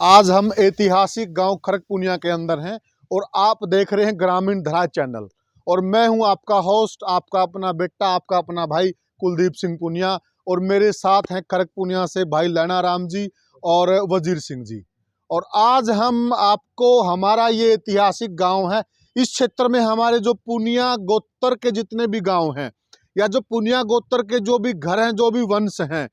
आज हम ऐतिहासिक गांव खरक पुनिया के अंदर हैं और आप देख रहे हैं ग्रामीण धरा चैनल। और मैं हूं आपका होस्ट, आपका अपना बेटा, आपका अपना भाई कुलदीप सिंह पुनिया। और मेरे साथ हैं खरक पुनिया से भाई लैना राम जी और वजीर सिंह जी। और आज हम आपको हमारा ये ऐतिहासिक गांव है, इस क्षेत्र में हमारे जो पुनिया गोत्र के जितने भी गांव हैं या जो पुनिया गोत्र के जो भी घर हैं, जो भी वंश हैं,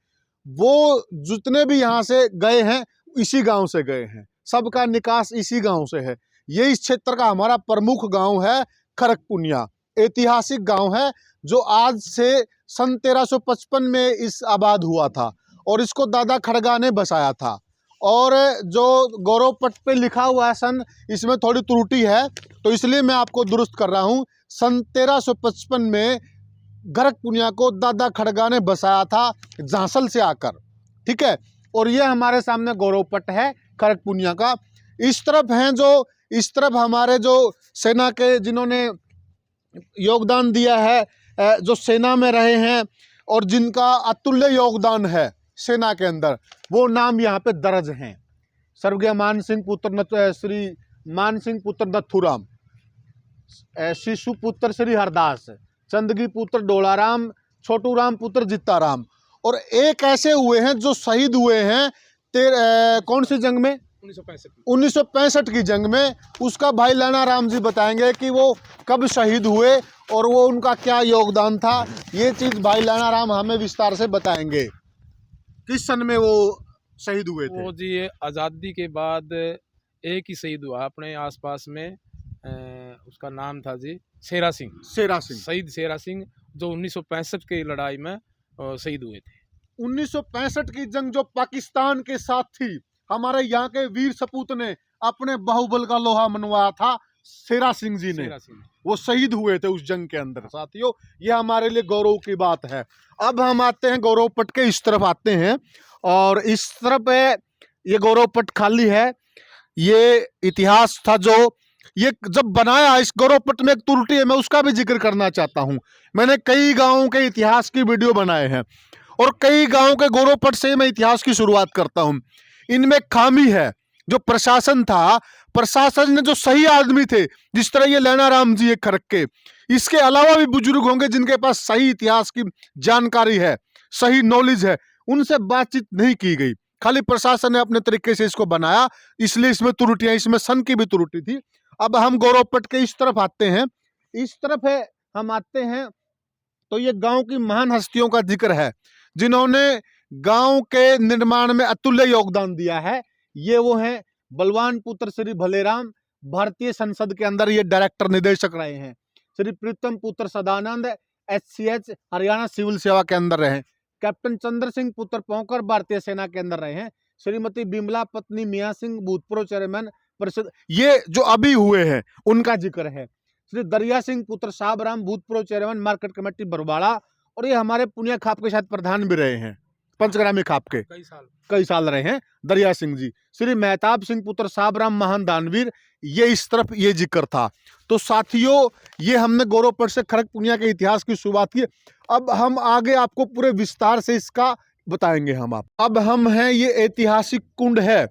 वो जितने भी यहाँ से गए हैं इसी गांव से गए हैं। सबका निकास इसी गांव से है। ये इस क्षेत्र का हमारा प्रमुख गांव है खरक पुनिया। ऐतिहासिक गांव है जो आज से सन 1355 में इस आबाद हुआ था और इसको दादा खड़गा ने बसाया था। और जो गौरव पट पे लिखा हुआ है सन, इसमें थोड़ी त्रुटि है तो इसलिए मैं आपको दुरुस्त कर रहा हूँ। सन 1355 में खरक पुनिया को दादा खड़गा ने बसाया था झांसल से आकर, ठीक है। और ये हमारे सामने गौरव पट है खरक पुनिया का। इस तरफ हैं जो, इस तरफ हमारे जो सेना के जिन्होंने योगदान दिया है, जो सेना में रहे हैं और जिनका अतुल्य योगदान है सेना के अंदर, वो नाम यहाँ पे दर्ज हैं। स्वर्गीय मान सिंह पुत्र श्री मान सिंह पुत्र नथुराम, शिशु पुत्र श्री हरदास, चंदगी पुत्र डोलाराम, छोटू राम पुत्र जित्ताराम। और एक ऐसे हुए हैं जो शहीद हुए हैं कौन सी जंग में? 1965 की जंग में। उसका भाई लैना राम जी बताएंगे कि वो कब शहीद हुए और वो उनका क्या योगदान था। ये चीज भाई लैना राम हमें विस्तार से बताएंगे। किस सन में वो शहीद हुए थे? वो जी आज़ादी के बाद एक ही शहीद हुआ अपने आसपास में, उसका नाम था जी शेरा सिंह। शहीद शेरा सिंह जो 1965 की लड़ाई में शहीद हुए थे। 1965 की जंग जो पाकिस्तान के साथ थी, हमारे यहाँ के वीर सपूत ने अपने बाहुबल का लोहा मनवाया था शेरा सिंह जी ने। वो शहीद हुए थे उस जंग के अंदर। साथियों, ये हमारे लिए गौरव की बात है। अब हम आते हैं गौरव पट के इस तरफ आते हैं और इस तरफ ये गौरव पट खाली है। ये इतिहास था जो ये जब बनाया, इस गौरव पट में एक त्रुटि है, मैं उसका भी जिक्र करना चाहता हूँ। मैंने कई गाँवों के इतिहास की वीडियो बनाए हैं और कई गाँव के गौरव पट से मैं इतिहास की शुरुआत करता हूँ। इनमें खामी है। जो प्रशासन था, प्रशासन ने जो सही आदमी थे, जिस तरह ये लैना राम जी एक खरक के, इसके अलावा भी बुजुर्ग होंगे जिनके पास सही इतिहास की जानकारी है, सही नॉलेज है, उनसे बातचीत नहीं की गई। खाली प्रशासन ने अपने तरीके से इसको बनाया, इसलिए इसमें त्रुटियां, इसमें सन की भी त्रुटि थी। अब हम गौरव पट के इस तरफ आते हैं। इस तरफ है हम आते हैं तो ये गांव की महान हस्तियों का जिक्र है जिन्होंने गांव के निर्माण में अतुल्य योगदान दिया है। ये वो हैं बलवान पुत्र श्री भलेराम, भारतीय संसद के अंदर ये डायरेक्टर निदेशक रहे हैं। श्री प्रीतम पुत्र सदानंद, HCH हरियाणा सिविल सेवा के अंदर रहे। कैप्टन चंद्र सिंह पुत्र पोंकर भारतीय सेना के अंदर रहे हैं। श्रीमती बिमला पत्नी मियां सिंह भूतपूर्व चेयरमैन परिषद, ये जो अभी हुए हैं उनका जिक्र है। श्री दरिया सिंह पुत्र साहबराम भूतपूर्व चेयरमैन मार्केट कमेटी बरवाड़ा, और ये हमारे पुनिया खाप के शायद प्रधान भी रहे हैं, पंचग्रामी खाप के कई साल रहे हैं दरिया सिंह जी। श्री मेहताब सिंह पुत्र साहबराम महान दानवीर, ये इस तरफ ये जिक्र था। तो साथियों, ये हमने गौरव पट से खरक पुनिया के इतिहास की शुरुआत की। अब हम आगे आपको पूरे विस्तार से इसका बताएंगे अब हम हैं, ये ऐतिहासिक कुंड है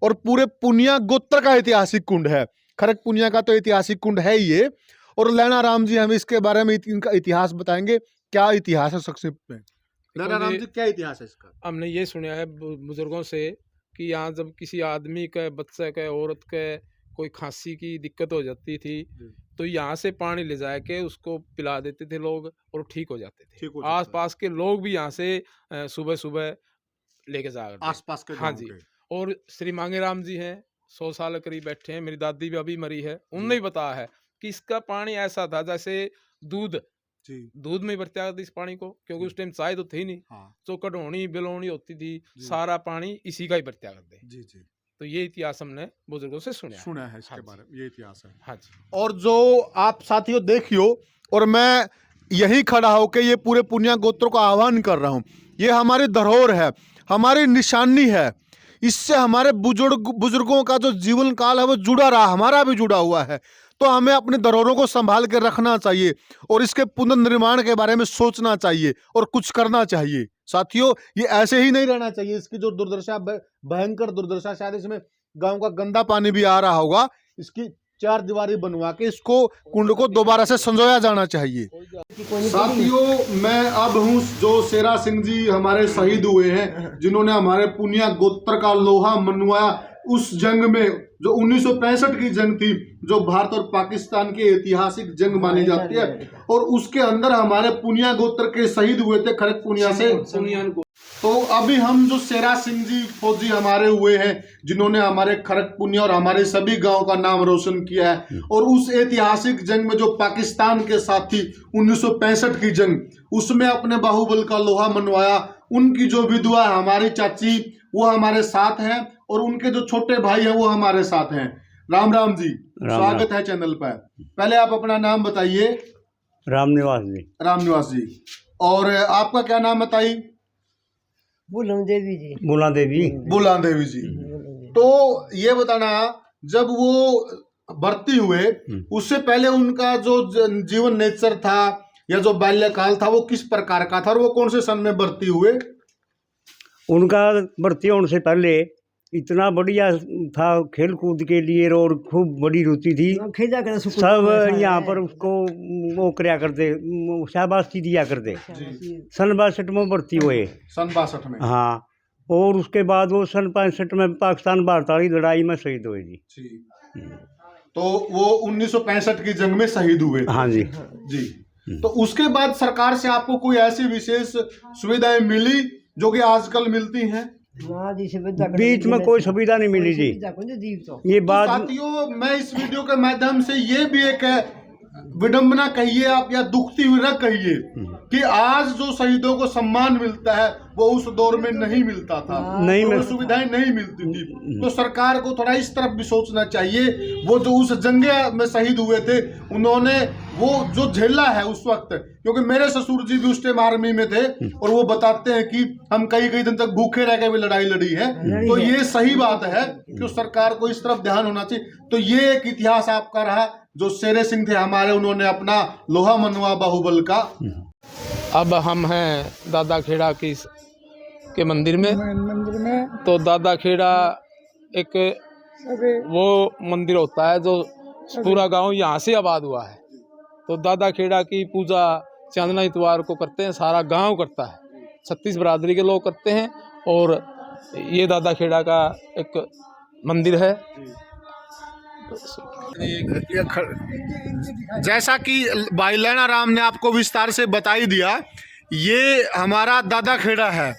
और पूरे पुनिया गोत्र का ऐतिहासिक कुंड है। खरक पुनिया का तो ऐतिहासिक कुंड है ये। और लैना राम जी हमें इसके बारे में इनका इतिहास बताएंगे। क्या इतिहास है संक्षिप्त में? लैना राम जी, क्या इतिहास है इसका? हमने ये सुना है बुजुर्गों से कि यहाँ जब किसी आदमी के, बच्चे के, औरत के कोई खांसी की दिक्कत हो जाती थी तो यहाँ से पानी ले जाके के उसको पिला देते थे लोग और ठीक हो जाते थे। आस पास के लोग भी यहाँ से सुबह सुबह लेके जा आस पास के। हाँ जी। और श्री मांगे राम जी हैं, 100 साल करीब बैठे हैं। मेरी दादी भी अभी मरी है, उनने भी बताया है कि इसका पानी ऐसा था जैसे दूध में बरता इस पानी को, क्योंकि उस टाइम चाय तो थी नहीं। तो कटौनी बिलौनी होती थी, सारा पानी इसी का ही बरता करते जी। तो ये इतिहास हमने बुजुर्गों से सुना है इसके बारे में, ये इतिहास है। हाँ जी। और जो आप साथियों देखियो, और मैं यही खड़ा होकर ये पूरे पुनिया गोत्र को आह्वान कर रहा हूँ, ये हमारी धरोहर है, हमारी निशानी है। इससे हमारे बुजुर्गों का जो जीवन काल है वो जुड़ा रहा, हमारा भी जुड़ा हुआ है। तो हमें अपनी धरोहरों को संभाल कर रखना चाहिए और इसके पुनर्निर्माण के बारे में सोचना चाहिए और कुछ करना चाहिए। साथियों, ये ऐसे ही नहीं रहना चाहिए। इसकी जो दुर्दशा, भयंकर दुर्दशा, शायद इसमें गांव का गंदा पानी भी आ रहा होगा, इसकी 4 दीवारी बनवा के इसको कुंड को दोबारा से संजोया जाना चाहिए। साथियों, मैं अब हूँ जो शेरा सिंह जी हमारे शहीद हुए हैं, जिन्होंने हमारे पुनिया गोत्र का लोहा मनवाया उस जंग में, जो 1965 की जंग थी, जो भारत और पाकिस्तान की ऐतिहासिक जंग मानी जाती है, और उसके अंदर हमारे पुनिया गोत्र के शहीद हुए थे खड़क पुनिया से। तो अभी हम जो शेरा सिंह जी फौजी हमारे हुए हैं, जिन्होंने हमारे खड़क पुनिया और हमारे सभी गांव का नाम रोशन किया है, और उस ऐतिहासिक जंग में जो पाकिस्तान के साथ थी 1965 की जंग, उसमें अपने बाहुबल का लोहा मनवाया, उनकी जो विधवा है हमारी चाची, वो हमारे साथ हैं, और उनके जो छोटे भाई हैं वो हमारे साथ हैं। राम राम जी, स्वागत है चैनल पर। पहले आप अपना नाम बताइए। रामनिवास जी। रामनिवास जी, और आपका क्या नाम बताइए? बुलान देवी जी। बुलान देवी। बुलान देवी जी। तो ये बताना, जब वो भर्ती हुए उससे पहले उनका जो जीवन नेचर था या जो बाल्यकाल था वो किस प्रकार का था, और वो कौन से सन में भर्ती हुए? उनका भर्ती होने से पहले इतना बढ़िया था खेल कूद के लिए, और खूब बड़ी रुचि थी। सब यहाँ पर उसको वो कराया करते, शाबाशी दिया करते। सन 62 में भर्ती हुए। सन 62 में? हाँ, और उसके बाद वो सन 65 में पाकिस्तान भारत वाली लड़ाई में शहीद हुए जी। तो वो 1965 की जंग में शहीद हुए। हाँ जी जी। तो उसके बाद सरकार से आपको कोई ऐसी विशेष सुविधाएं मिली जो कि आजकल मिलती हैं? बीच में कोई सुविधा नहीं मिली जी। ये बात साथियों, मैं इस वीडियो के माध्यम से ये भी एक विडंबना कहिए आप या दुखती हुई न कहिए कि आज जो शहीदों को सम्मान मिलता है वो उस दौर में नहीं मिलता था, नहीं तो सुविधाएं नहीं मिलती थी। तो सरकार को थोड़ा इस तरफ भी सोचना चाहिए। वो जो उस जंगे में शहीद हुए थे, उन्होंने वो जो झेला है उस वक्त, क्योंकि मेरे ससुर जी भी उस टाइम आर्मी में थे, और वो बताते हैं कि हम कई दिन तक भूखे रह के भी लड़ाई लड़ी है। तो ये सही बात है कि सरकार को इस तरफ ध्यान होना चाहिए। तो ये एक इतिहास आपका रहा, जो शेरे सिंह थे हमारे, उन्होंने अपना लोहा मनवा बाहुबल का। अब हम हैं दादा खेड़ा के मंदिर में। तो दादा खेड़ा एक वो मंदिर होता है जो पूरा गांव यहाँ से आबाद हुआ है। तो दादा खेड़ा की पूजा चांदना इतवार को करते हैं, सारा गांव करता है, 36 बरादरी के लोग करते हैं। और ये दादा खेड़ा का एक मंदिर है। जैसा कि भाई लैना राम ने आपको विस्तार से बता ही दिया, ये हमारा दादा खेड़ा है,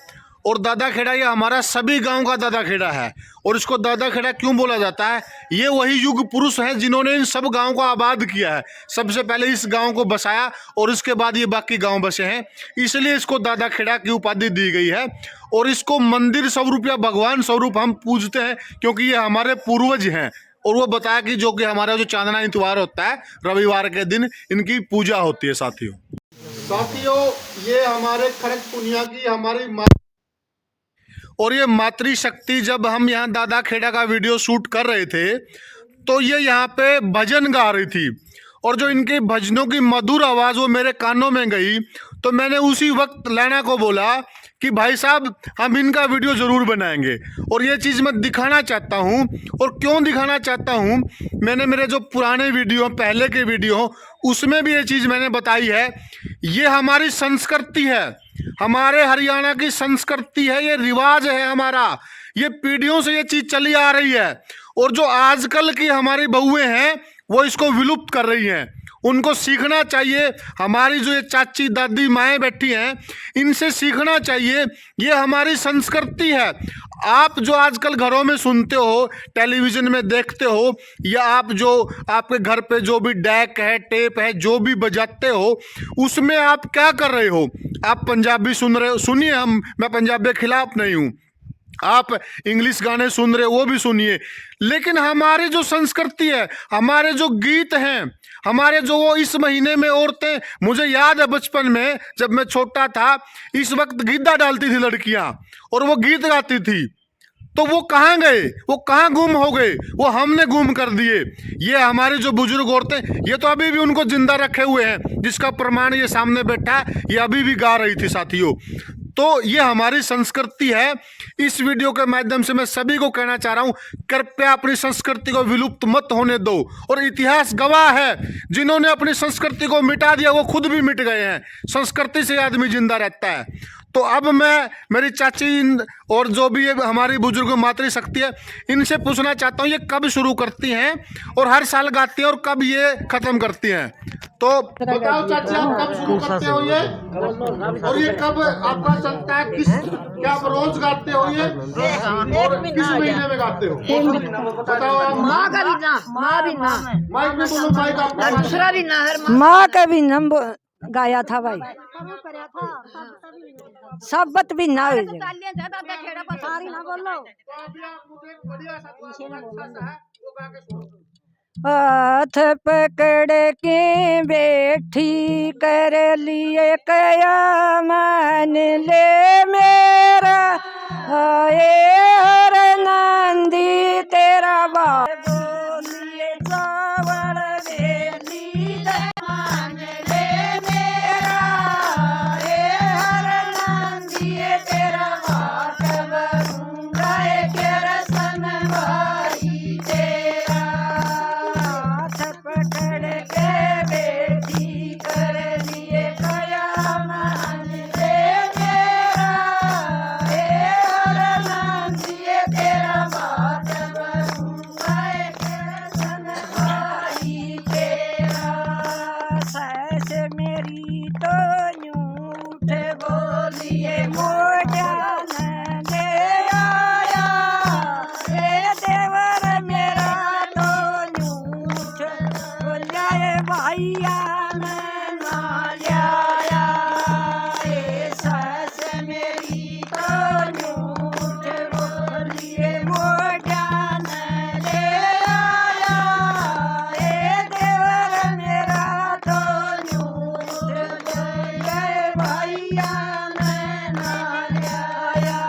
और दादा खेड़ा ये हमारा सभी गांव का दादा खेड़ा है। और इसको दादा खेड़ा क्यों बोला जाता है? ये वही युग पुरुष हैं जिन्होंने इन सब गांव को आबाद किया है। सबसे पहले इस गांव को बसाया और इसके बाद ये बाकी गांव बसे हैं, इसलिए इसको दादा खेड़ा की उपाधि दी गई है। और इसको मंदिर स्वरूप या भगवान स्वरूप हम पूजते हैं, क्योंकि ये हमारे पूर्वज हैं। और वो बताया कि जो कि हमारा जो चांदना इतवार होता है, रविवार के दिन इनकी पूजा होती है। साथियों, ये हमारे खड़क पुनिया की हमारी और ये मातृशक्ति, जब हम यहाँ दादा खेड़ा का वीडियो शूट कर रहे थे तो ये यहाँ पे भजन गा रही थी, और जो इनके भजनों की मधुर आवाज़ वो मेरे कानों में गई। तो मैंने उसी वक्त लैना को बोला कि भाई साहब, हम इनका वीडियो ज़रूर बनाएंगे, और ये चीज़ मैं दिखाना चाहता हूँ। और क्यों दिखाना चाहता हूँ, मैंने मेरे जो पुराने वीडियो, पहले के वीडियो, उसमें भी ये चीज़ मैंने बताई है। ये हमारी संस्कृति है, हमारे हरियाणा की संस्कृति है, ये रिवाज है हमारा, ये पीढ़ियों से ये चीज़ चली आ रही है। और जो आजकल की हमारी बहुएं हैं वो इसको विलुप्त कर रही हैं। उनको सीखना चाहिए। हमारी जो ये चाची दादी माएँ बैठी हैं, इनसे सीखना चाहिए। ये हमारी संस्कृति है। आप जो आजकल घरों में सुनते हो, टेलीविज़न में देखते हो, या आप जो आपके घर पे जो भी डैक है, टेप है, जो भी बजाते हो, उसमें आप क्या कर रहे हो? आप पंजाबी सुन रहे हो, सुनिए, मैं पंजाबी के खिलाफ नहीं हूँ। आप इंग्लिश गाने सुन रहे हो, वो भी सुनिए, लेकिन हमारी जो संस्कृति है, हमारे जो गीत हैं, हमारे जो वो इस महीने में औरतें, मुझे याद है बचपन में जब मैं छोटा था, इस वक्त गिद्दा डालती थी लड़कियां और वो गीत गाती थी। तो वो कहाँ गए? वो कहाँ गुम हो गए? वो हमने गुम कर दिए। ये हमारे जो बुजुर्ग औरतें, ये तो अभी भी उनको जिंदा रखे हुए हैं, जिसका प्रमाण ये सामने बैठा है, ये अभी भी गा रही थी साथियों। तो तो ये हमारी संस्कृति है। इस वीडियो के माध्यम से मैं सभी को कहना चाह रहा हूं, कृपया अपनी संस्कृति को विलुप्त मत होने दो। और इतिहास गवाह है, जिन्होंने अपनी संस्कृति को मिटा दिया वो खुद भी मिट गए हैं। संस्कृति से आदमी जिंदा रहता है। तो अब मैं मेरी चाची और जो भी हमारी बुजुर्ग मातृशक्ति है, इनसे पूछना चाहता हूँ ये कब शुरू करती हैं और हर साल गाती हैं और कब ये खत्म करती हैं। तो बताओ चाची, आप कब शुरू करते हो ये, और ये कब आपका चलता है? क्या आप रोज गाते हो ये, और किस महीने में गाते हो? बताओ आप। माँ का भी ना, माइक में बोलो, माइक आपका। दूसरा भी ना, माँ का भी नाम गाया था भाई, सबत भी ना हो हाथ पकड़ के बैठी कर लिए कया मान ले मेरा आए हर नंदी तेरा बाप बोलिए चावल बेली मान ले मेरा आए हर नंदी तेरा बाप बरूंगा तेरा सनवाई तेरा पकड़ के बेटी कर लिए कया मान ले मेरा हर नंदी तेरा बात बरूंगा तेरा सनवाई तेरा सास मेरी तो यूं उठ बोलिए मोजान ले आया रे देवर मेरा तो यूं उठ बोलिए भैया मैं ना आया रे सास मेरी तो यूं उठ बोलिए मोजान ले आया रे देवर मेरा तो यूं उठ बोलिए भैया मैं ना आया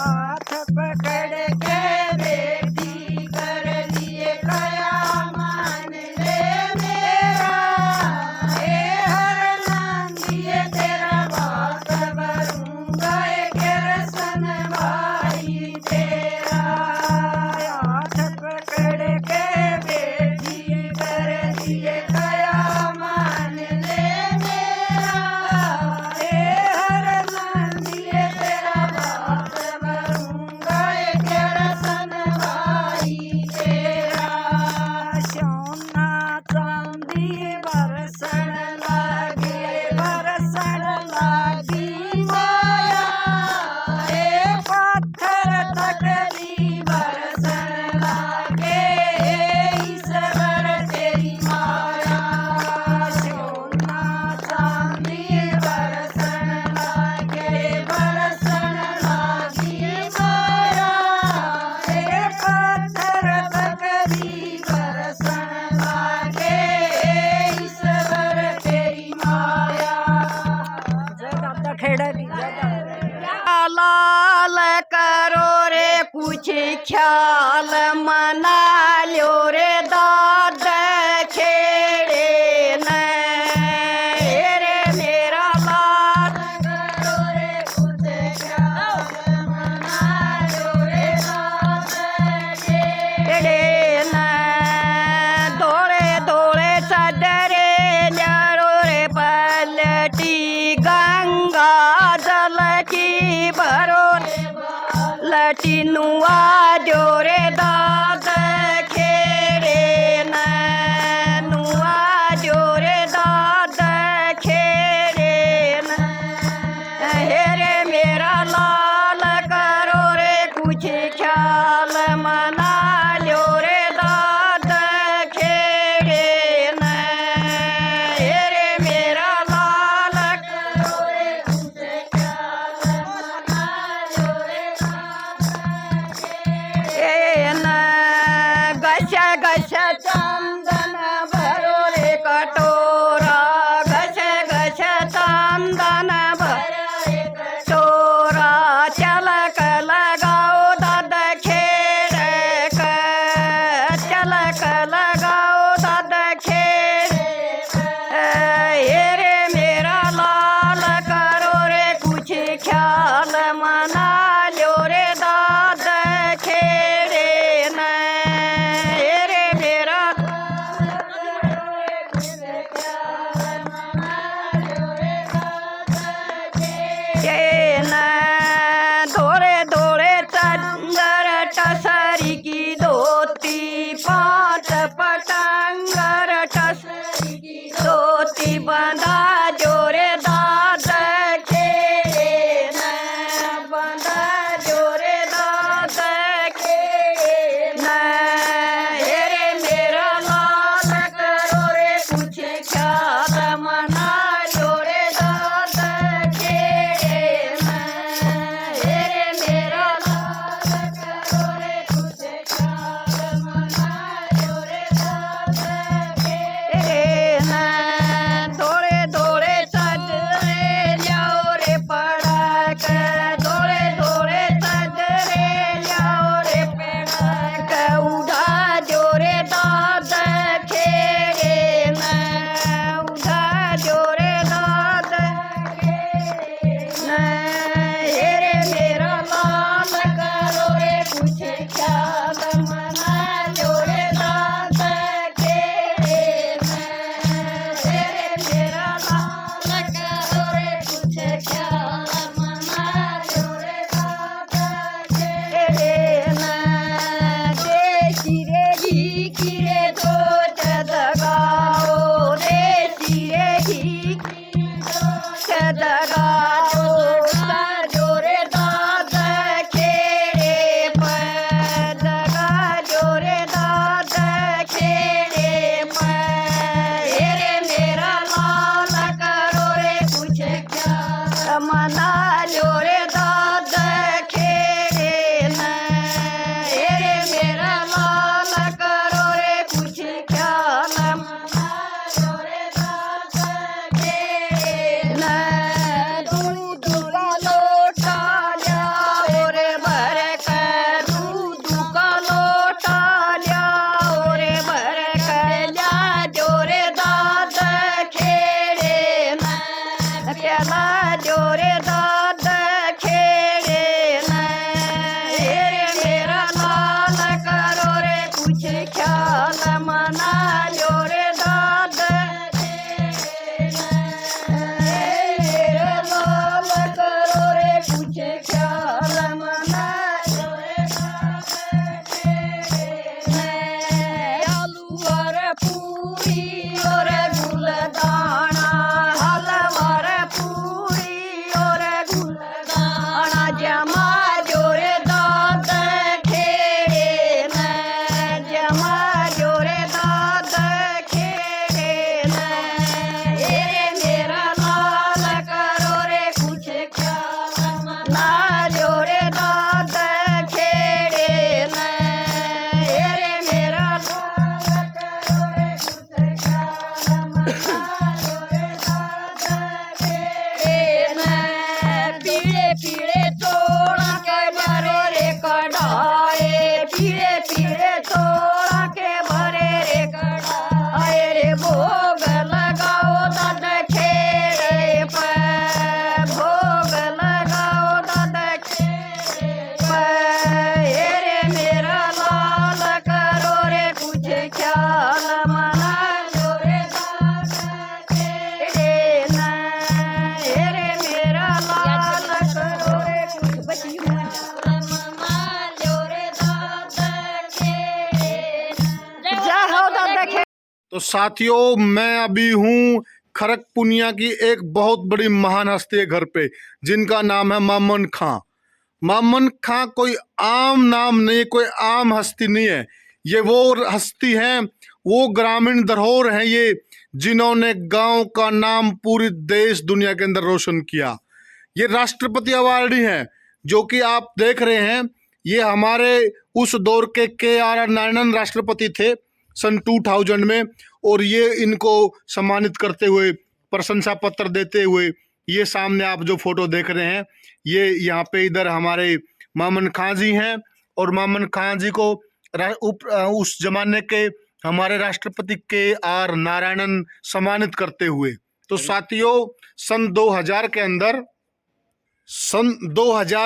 हाथ पकड़ के बेटी कर लिए कया मान ले मेरा हर नंदी तेरा बात बरूंगा तेरा सनवाई तेरा हाथ पकड़ के बेटी कर लिए कया मान ले मेरा हर नंदी तेरा बात बरूंगा तेरा सनवाई तेरा सोना चांदी बरसन लागी माया पत्थर तकली बरसन लागे ईश्वर तेरी माया सोना चांदी बरसन लागी माया पत्थर तकली बरसन लागे ईश्वर तेरी माया लाल करो रे कुछ ख्याल मना लो रे दाद खेड़े न रे मेरा लाल करो रे कुछ ख्याल मना लो रे दाद खेड़े न दौड़े दौड़े सदरे न्यारो रे पलटी गंगा जल की भरो लटी नुआ जोरे दाद खेड़े न नुआ जोरे दाद खेड़े न हेरे मेरा लाल करो रे कुछ ख्याल मना लो रे दाद खेड़े न हेरे मेरा लाल करो रे कुछ ख्याल मना लो रे दाद तो साथियों, मैं अभी हूँ खरक पुनिया की एक बहुत बड़ी महान हस्ती है घर पे, जिनका नाम है मामन खां। मामन खां कोई आम नाम नहीं, कोई आम हस्ती नहीं है। ये वो हस्ती हैं, वो ग्रामीण धरोहर हैं ये, जिन्होंने गांव का नाम पूरी देश दुनिया के अंदर रोशन किया। ये राष्ट्रपति अवार्डी हैं, जो कि आप देख रहे हैं। ये हमारे उस दौर के आर नारायणन राष्ट्रपति थे सन 2000 में, और ये इनको सम्मानित करते हुए, प्रशंसा पत्र देते हुए, ये सामने आप जो फोटो देख रहे हैं, ये यहाँ पे इधर हमारे मामन खां जी हैं। और मामन खां जी को उस जमाने के हमारे राष्ट्रपति के आर नारायणन सम्मानित करते हुए। तो साथियों, सन 2000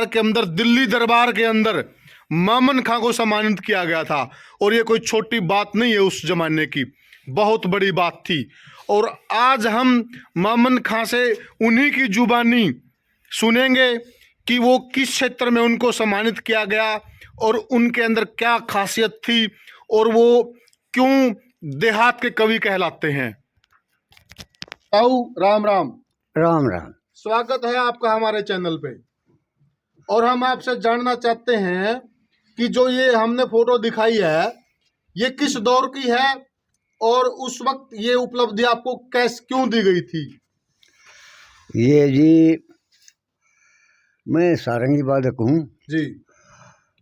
के अंदर दिल्ली दरबार के अंदर मामन खां को सम्मानित किया गया था। और ये कोई छोटी बात नहीं है, उस जमाने की बहुत बड़ी बात थी। और आज हम मामन खां से उन्हीं की जुबानी सुनेंगे कि वो किस क्षेत्र में उनको सम्मानित किया गया और उनके अंदर क्या खासियत थी, और वो क्यों देहात के कवि कहलाते हैं। ताऊ राम राम। राम राम। स्वागत है आपका हमारे चैनल पे। और हम आपसे जानना चाहते हैं कि जो ये हमने फोटो दिखाई है, ये किस दौर की है और उस वक्त ये उपलब्धि आपको कैसे क्यों दी गई थी। ये जी, मैं सारंगी वादक हूँ जी।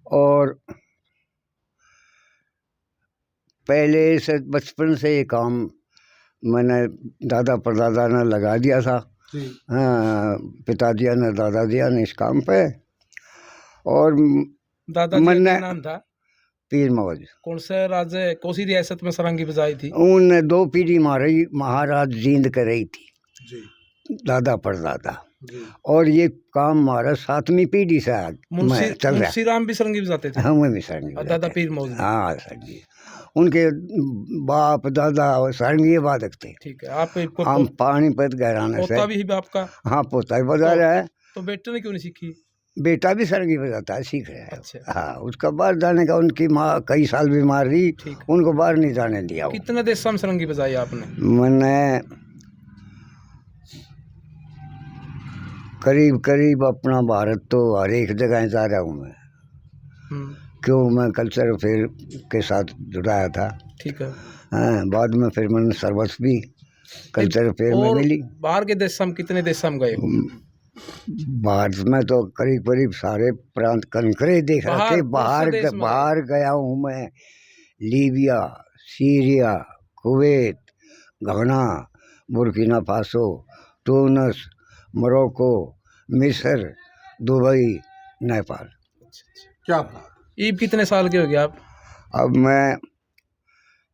और पहले से बचपन से ये काम मैंने दादा परदादा ने लगा दिया था। हाँ, पिताजी ने दादा दिया ने इस काम पे। और दादाजी का क्या नाम था? पीर मौज। कौन से राज्य, कौन सी रियासत में सारंगी बजाई थी? उन 2 पीढ़ी मारी महाराज जींद कर रही थी जी। दादा परदादा। जी। और ये काम हमारा 7वीं पीढ़ी से चल रहा है। मुंशी राम भी सारंगी बजाते थे? हाँ, मैं भी सारंगी और दादा पीर मौज? हाँ सर जी, उनके बाप दादा सारंगी वादक थे। ठीक है। आप हम पानीपत घराने से। पोता भी है आपका? हाँ, पोता भी बजा रहा है। तो बेटे ने क्यों नहीं सीखी? बेटा भी सारंगी बजाता है, सीख रहा है। अच्छा। हाँ, उसका बाहर जाने का, उनकी माँ कई साल बीमार रही, उनको बाहर नहीं जाने दिया। कितने देश में सारंगी बजाई आपने? मैंने करीब अपना भारत तो हर एक जगह जा रहा हूँ मैं, क्यों मैं कल्चर फेयर के साथ जुड़ाया था। ठीक है। हाँ, बाद में फिर मैंने सर्वस भी कल्चर फेयर में मिली। बाहर के देश में कितने देश में गए? भारत में तो करीब सारे प्रांत कंकरे देख रखे। बाहर गया हूँ मैं, लीबिया, सीरिया, कुवैत, घाना, बुर्किना फासो, टूनस, मोरक्को, मिस्र, दुबई, नेपाल। क्या बात। ईब कितने साल के हो गए आप? अब मैं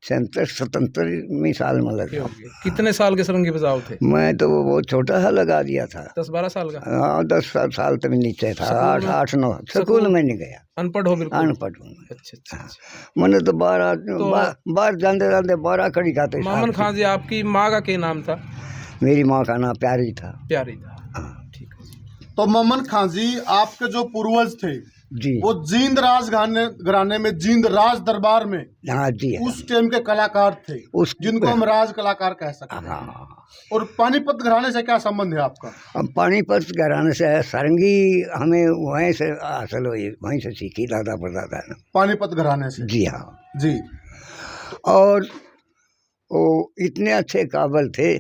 77 साल में लगा। कितने साल के सारंगी बजाओ थे? मैं तो वो छोटा सा लगा दिया था, 10-12 साल का। हाँ, 10 साल तक नीचे था। 8-9 स्कूल में नहीं गया। अनपढ़ हो? बिल्कुल अनपढ़ हूँ। अच्छा। मैंने तो बाहर जाते 12 कड़ी खाते। मामन खां जी, आपकी माँ का क्या नाम था? मेरी माँ का नाम प्यारी था। प्यारी था। ठीक है। तो मामन खां जी, आपके जो पूर्वज थे जी, वो जींद राज घराने में, जींद राज दरबार में, हाँ जी, उस टाइम के कलाकार थे, जिनको हम राज कलाकार कह सकते हैं। हाँ। और पानीपत घराने से क्या संबंध है आपका? अब पानीपत घराने से सारंगी हमें वहीं से हासिल हुई, वहीं से सीखी दादा परदादा ने। पानीपत घराने से? जी हाँ जी। और वो इतने अच्छे काबिल थे,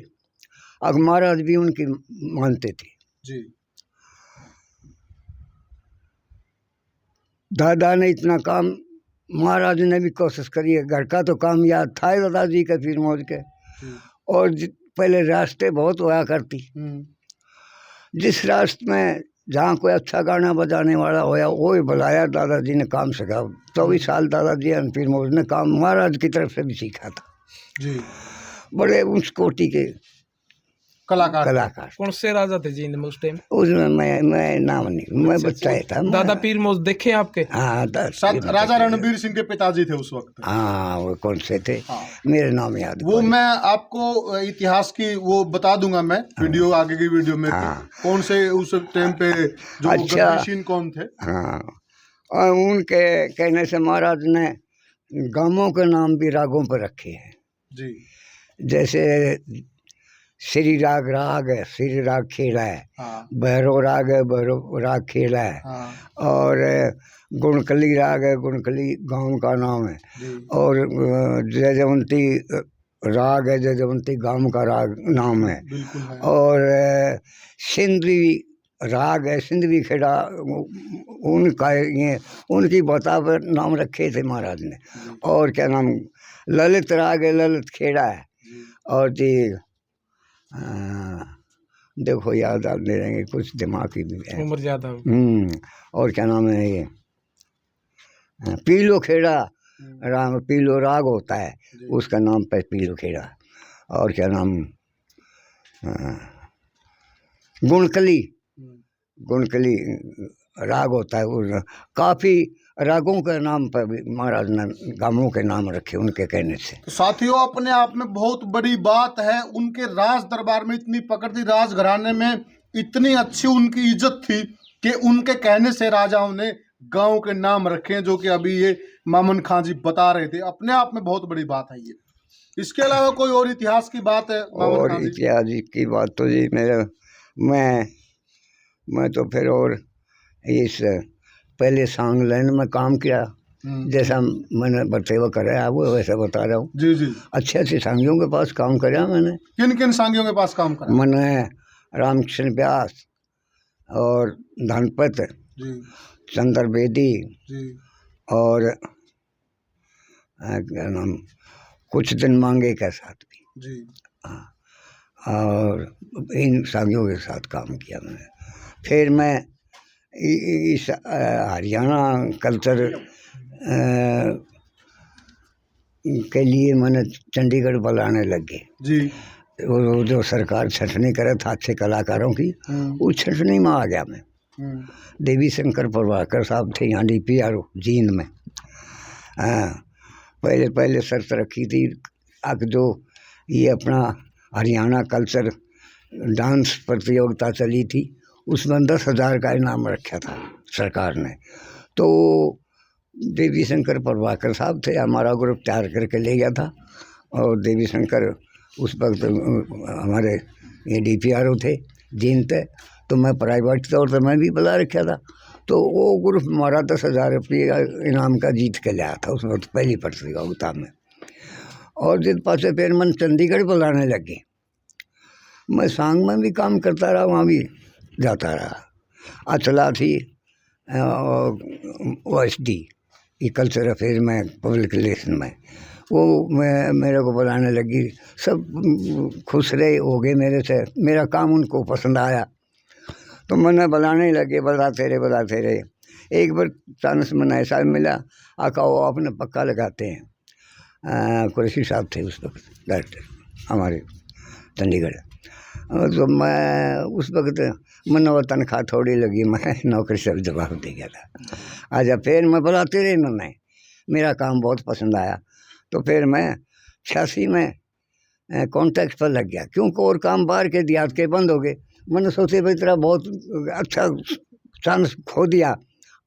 अब महाराज भी उनकी मानते थे। जी। दादा ने इतना काम, महाराज ने भी कोशिश करी है। घर का तो काम याद था दादाजी के, पीर मौज के। और पहले रास्ते बहुत हुआ करती, जिस रास्ते में जहाँ कोई अच्छा गाना बजाने वाला होया, वो ही बुलाया। दादाजी ने काम सीखा। 24 साल दादाजी पीर मौज ने काम महाराज की तरफ से भी सीखा था। जी। बड़े उस कोटि के कलाकार। कौन से राजा थे जींद में उस टाइम? उसमें मैं नाम नहीं, मैं बच्चा ही था। दादा पीर मौज देखे आपके? हाँ, राजा रणबीर सिंह के पिताजी थे उस वक्त। हाँ, वो कौन से थे? हाँ। मेरे नाम याद। वो मैं आपको इतिहास की वो बता दूंगा मैं, वीडियो आगे की वीडियो में। हाँ। कौन से उस टाइम पे जो गद्दीशीन कौन थे? हाँ, और उनके कहने से महाराज ने गांवों के नाम भी रागों पर रखे हैं। जी जैसे श्री राग राग है, श्री राग खेला है, हाँ भैरव राग है, भैरव राग खेला है, हाँ और गुणकली राग है, गुणकली गांव का नाम है, जी और जयजवंती राग है, जयजवंती गांव का राग नाम है, बिल्कुल है। और सिंधी राग है, सिंधवी खेड़ा उनका ये उनकी बता पर नाम रखे थे महाराज ने। और क्या नाम, ललित राग है, ललित खेड़ा है, और जी देखो याद आते रहेंगे कुछ दिमाग की भी है। उम्र ज्यादा हो और क्या नाम है ये, पीलो खेड़ा राम, पीलो राग होता है उसका नाम पे पीलो खेड़ा। और क्या नाम, गुणकली, गुणकली राग होता है। वो काफ़ी रागों के नाम पर भी महाराज ने गांवों के नाम रखे उनके कहने से। तो साथियों, अपने आप में बहुत बड़ी बात है, उनके राज दरबार में इतनी पकड़ थी, राज घराने में इतनी अच्छी उनकी इज्जत थी कि उनके कहने से राजाओं ने गांव के नाम रखे, जो कि अभी ये मामन खां जी बता रहे थे। अपने आप में बहुत बड़ी बात है ये। इसके अलावा कोई और इतिहास की बात है मामन और खां जी? इतिहास की बात तो जी मेरा मैं तो फिर और इस पहले सांग लाइन में काम किया, जैसा मैंने बतेवा कराया वो वैसा बता रहा हूँ। जी जी। अच्छे अच्छे सांगियों के पास काम कराया मैंने। किन किन सांगियों के पास काम करा? मैंने रामकृष्ण व्यास और धनपत जी चंद्र बेदी जी और क्या नाम, कुछ दिन मांगे के साथ भी, जी और इन सांगियों के साथ काम किया मैंने। फिर मैं इस हरियाणा कल्चर के लिए मैंने चंडीगढ़ बुलाने लगे। जी। वो जो सरकार छटनी करे था अच्छे कलाकारों की, उस छटनी में आ गया मैं। देवी शंकर प्रभाकर साहब थे यहाँ DPRO जींद में। पहले पहले शर्त रखी थी अब जो ये अपना हरियाणा कल्चर डांस प्रतियोगिता चली थी उसमें 10,000 का इनाम रखा था सरकार ने। तो देवी शंकर प्रभाकर साहब थे, हमारा ग्रुप तैयार करके ले गया था, और देवी शंकर उस वक्त हमारे ये DPRO थे जींद थे, तो मैं प्राइवेट तौर पर मैं भी बुला रखा था। तो वो ग्रुप हमारा 10,000 रुपये इनाम का जीत के लाया था उस वक्त पहली प्रतियोगिता में। और जिस पासे फिर मन चंडीगढ़ बुलाने लगे, मैं सांग में भी काम करता रहा, वहाँ भी जाता रहा। अचला थी OSD ये कल्चर अफेयर में, पब्लिक रिलेशन में, वो मेरे को बुलाने लगी। सब खुश रहे हो गए मेरे से, मेरा काम उनको पसंद आया, तो मैंने बुलाने लगे, बुलाते रहे। एक बार चांस में ऐसा मिला, आका वो अपने पक्का लगाते हैं, कुरैशी साहब थे उस वक्त डायरेक्टर हमारे चंडीगढ़। तो मैं उस वक्त मैंने वो तनख्वाह थोड़ी लगी, मैं नौकरी से जवाब दे गया था। अच्छा, फिर मैं बुलाते रहे मैं, मेरा काम बहुत पसंद आया, तो फिर मैं 86 में कॉन्टैक्ट पर लग गया, क्योंकि और काम बाहर के देहात के बंद हो गए। मैंने सोचे भाई तेरा बहुत अच्छा चांस खो दिया,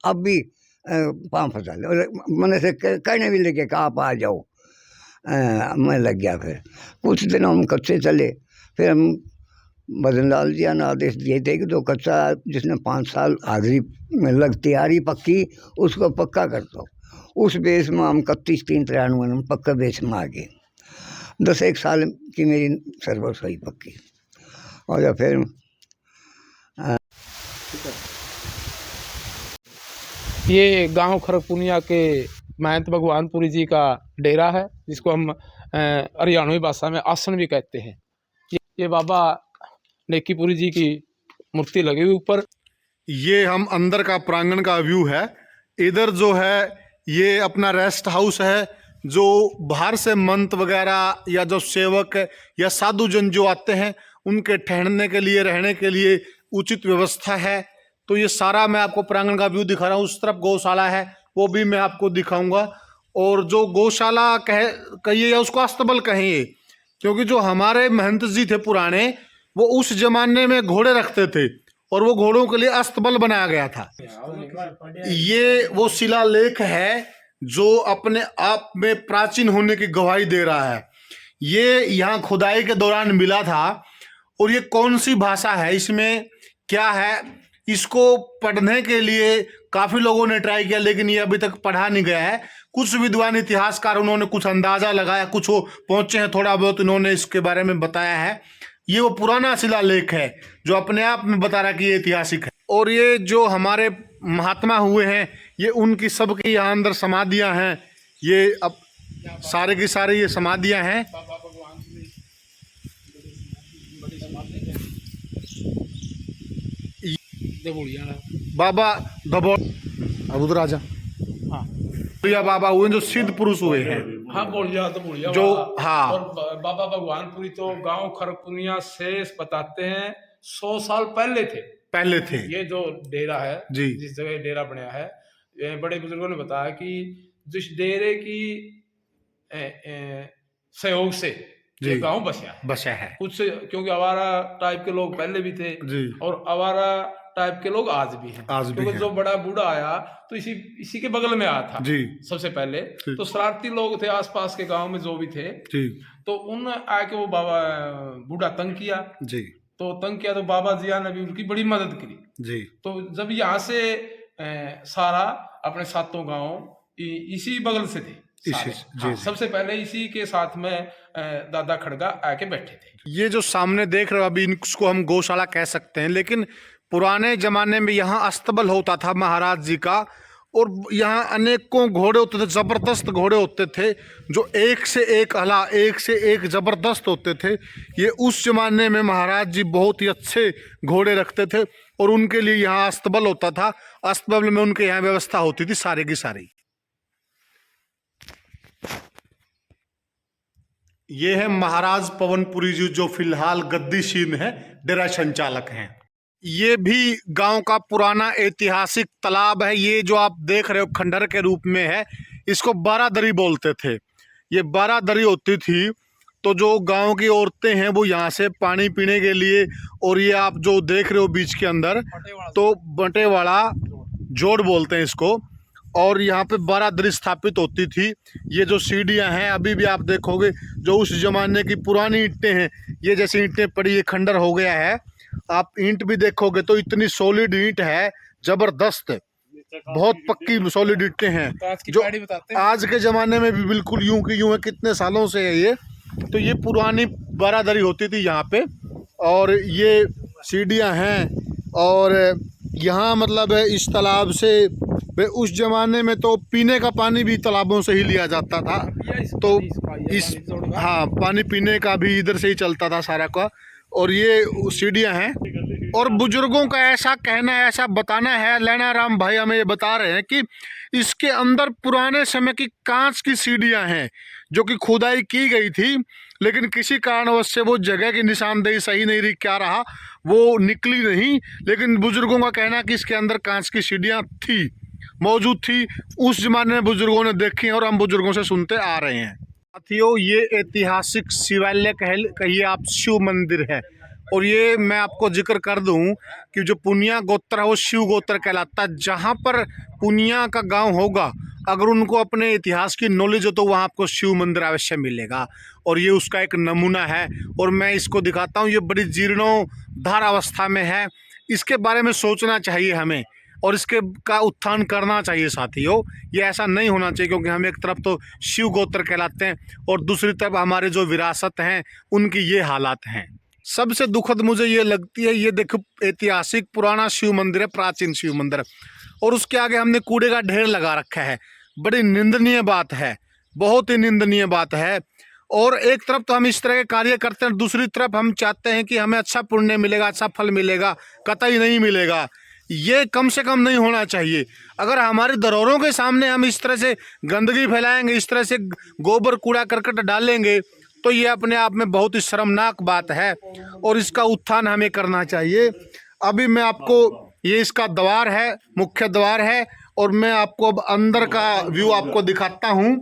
अब भी पाँव फंसा ले। मैंने से कहने भी लगे कि आप आ जाओ, मैं लग गया। फिर कुछ दिन हम कच्चे चले, फिर हम भजन लाल जी ने आदेश दिए थे कि जो कच्चा जिसने 5 साल हाजिरी में लग तैयारी पक्की उसको पक्का कर दो। उस बेस में हम 31/3/93 में पक्का बेस में आ गए। 10-1 साल की मेरी सर्विस हुई पक्की। और फिर ये गांव खरपुनिया के महंत भगवानपुरी जी का डेरा है, जिसको हम हरियाणवी भाषा में आसन भी कहते हैं। ये बाबा नेकीपुरी जी की मूर्ति लगी हुई ऊपर। ये हम अंदर का प्रांगण का व्यू है। इधर जो है ये अपना रेस्ट हाउस है, जो बाहर से मंत वगैरह या जो सेवक या साधु जन जो आते हैं उनके ठहरने के लिए, रहने के लिए उचित व्यवस्था है। तो ये सारा मैं आपको प्रांगण का व्यू दिखा रहा हूँ। उस तरफ गौशाला है, वो भी मैं आपको दिखाऊंगा। और जो गौशाला कहिए या उसको अस्तबल कहिए, क्योंकि जो हमारे महंत जी थे पुराने, वो उस जमाने में घोड़े रखते थे और वो घोड़ों के लिए अस्तबल बनाया गया था। ये वो शिलालेख है जो अपने आप में प्राचीन होने की गवाही दे रहा है। ये यहाँ खुदाई के दौरान मिला था। और ये कौन सी भाषा है, इसमें क्या है, इसको पढ़ने के लिए काफी लोगों ने ट्राई किया, लेकिन ये अभी तक पढ़ा नहीं गया है। कुछ विद्वान इतिहासकार उन्होंने कुछ अंदाजा लगाया, कुछ वो पहुंचे हैं, थोड़ा बहुत उन्होंने इसके बारे में बताया है। ये वो पुराना शिलालेख है जो अपने आप में बता रहा है कि ये ऐतिहासिक है। और ये जो हमारे महात्मा हुए हैं, ये उनकी सबकी यहाँ अंदर समाधियां हैं। ये अब सारे की सारे ये समाधियां हैं। बाबा दबोड़ अबुद राजा, हाँ, या बाबा हुए जो सिद्ध पुरुष हुए हैं। हाँ, बोलिया तो बोलिया जो, बाबा। हाँ। और बाबा भगवानपुरी तो गांव खरपुनिया से बताते हैं 100 साल पहले थे। ये जो डेरा है जी, जिस जगह डेरा बनाया है, ये बड़े बुजुर्गों ने बताया कि जिस डेरे की सहयोग से ये गांव बसा है। कुछ क्योंकि आवारा टाइप के लोग पहले भी थे जी, और आवारा टाइप के लोग आज भी हैं। क्योंकि जो बड़ा बूढ़ा आया तो इसी के बगल में आया था जी। सबसे पहले। तो शरारती लोग थे आसपास के गांव में जो भी थे जी। तो उन आके वो बाबा बूढ़ा तंग किया जी। तो बाबा जिया ने भी उनकी बड़ी मदद करी जी। तो जब यहाँ से सारा अपने सातों गांव इसी बगल से थे सारे। हाँ, सबसे पहले इसी के साथ में दादा खड़गा आके बैठे थे। ये जो सामने देख रहे हो अभी, इसको हम गौशाला कह सकते हैं, लेकिन पुराने जमाने में यहाँ अस्तबल होता था महाराज जी का। और यहाँ अनेकों घोड़े होते थे, जबरदस्त घोड़े होते थे जो एक से एक अला, एक से एक जबरदस्त होते थे। ये उस जमाने में महाराज जी बहुत ही अच्छे घोड़े रखते थे और उनके लिए यहाँ अस्तबल होता था। अस्तबल में उनके यहाँ व्यवस्था होती थी सारे की सारी। ये है महाराज पवनपुरी जी जो फिलहाल गद्दीशीन है, डेरा संचालक हैं। ये भी गांव का पुराना ऐतिहासिक तालाब है। ये जो आप देख रहे हो खंडर के रूप में है, इसको बारादरी बोलते थे। ये बारादरी होती थी तो जो गांव की औरतें हैं वो यहाँ से पानी पीने के लिए, और ये आप जो देख रहे हो बीच के अंदर तो बंटेवाड़ा जोड़ बोलते हैं इसको, और यहाँ पे बारादरी स्थापित होती थी। ये जो सीढ़ियाँ हैं अभी भी आप देखोगे जो उस जमाने की पुरानी ईंटें हैं, ये जैसे ईंटें पड़ी, ये खंडर हो गया है। आप ईंट भी देखोगे तो इतनी सॉलिड ईंट है, जबरदस्त, बहुत पक्की सॉलिड ईंटें हैं जो आज के ज़माने में भी बिल्कुल यूं की यूं है। कितने सालों से है ये। तो ये पुरानी बारादरी होती थी यहाँ पे, और ये सीढ़ियाँ हैं। और यहाँ मतलब इस तालाब से उस जमाने में तो पीने का पानी भी तालाबों से ही लिया जाता था। तो इस हाँ, पानी पीने का भी इधर से ही चलता था सारा का। और ये सीढ़ियाँ हैं। और बुजुर्गों का ऐसा कहना है, ऐसा बताना है, लैना राम भाई हमें ये बता रहे हैं कि इसके अंदर पुराने समय की कांच की सीढ़ियाँ हैं जो कि खुदाई की गई थी, लेकिन किसी कारणवश से वो जगह की निशानदेही सही नहीं रही, क्या रहा वो निकली नहीं। लेकिन बुजुर्गों का कहना है कि इसके अंदर कांच की सीढ़ियाँ थी, मौजूद थी। उस जमाने में बुजुर्गों ने देखी और हम बुजुर्गों से सुनते आ रहे हैं। साथियों, ये ऐतिहासिक शिवालय कहिए आप, शिव मंदिर है। और ये मैं आपको जिक्र कर दूं कि जो पुनिया गोत्र है वो शिव गोत्र कहलाता है। जहाँ पर पुनिया का गांव होगा, अगर उनको अपने इतिहास की नॉलेज हो तो वहाँ आपको शिव मंदिर अवश्य मिलेगा। और ये उसका एक नमूना है। और मैं इसको दिखाता हूँ, ये बड़ी जीर्णोद्धार अवस्था में है। इसके बारे में सोचना चाहिए हमें और इसके का उत्थान करना चाहिए साथियों। ये ऐसा नहीं होना चाहिए, क्योंकि हम एक तरफ तो शिव गोत्र कहलाते हैं और दूसरी तरफ हमारे जो विरासत हैं उनकी ये हालात हैं। सबसे दुखद मुझे ये लगती है, ये देखो ऐतिहासिक पुराना शिव मंदिर है, प्राचीन शिव मंदिर, और उसके आगे हमने कूड़े का ढेर लगा रखा है। बड़ी निंदनीय बात है, बहुत ही निंदनीय बात है। और एक तरफ तो हम इस तरह के कार्य करते हैं, दूसरी तरफ हम चाहते हैं कि हमें अच्छा पुण्य मिलेगा, अच्छा फल मिलेगा। कतई नहीं मिलेगा। ये कम से कम नहीं होना चाहिए। अगर हमारी धरोहरों के सामने हम इस तरह से गंदगी फैलाएंगे, इस तरह से गोबर कूड़ा करकट डालेंगे, तो ये अपने आप में बहुत ही शर्मनाक बात है और इसका उत्थान हमें करना चाहिए। अभी मैं आपको, ये इसका द्वार है, मुख्य द्वार है, और मैं आपको अब अंदर का व्यू आपको दिखाता हूँ।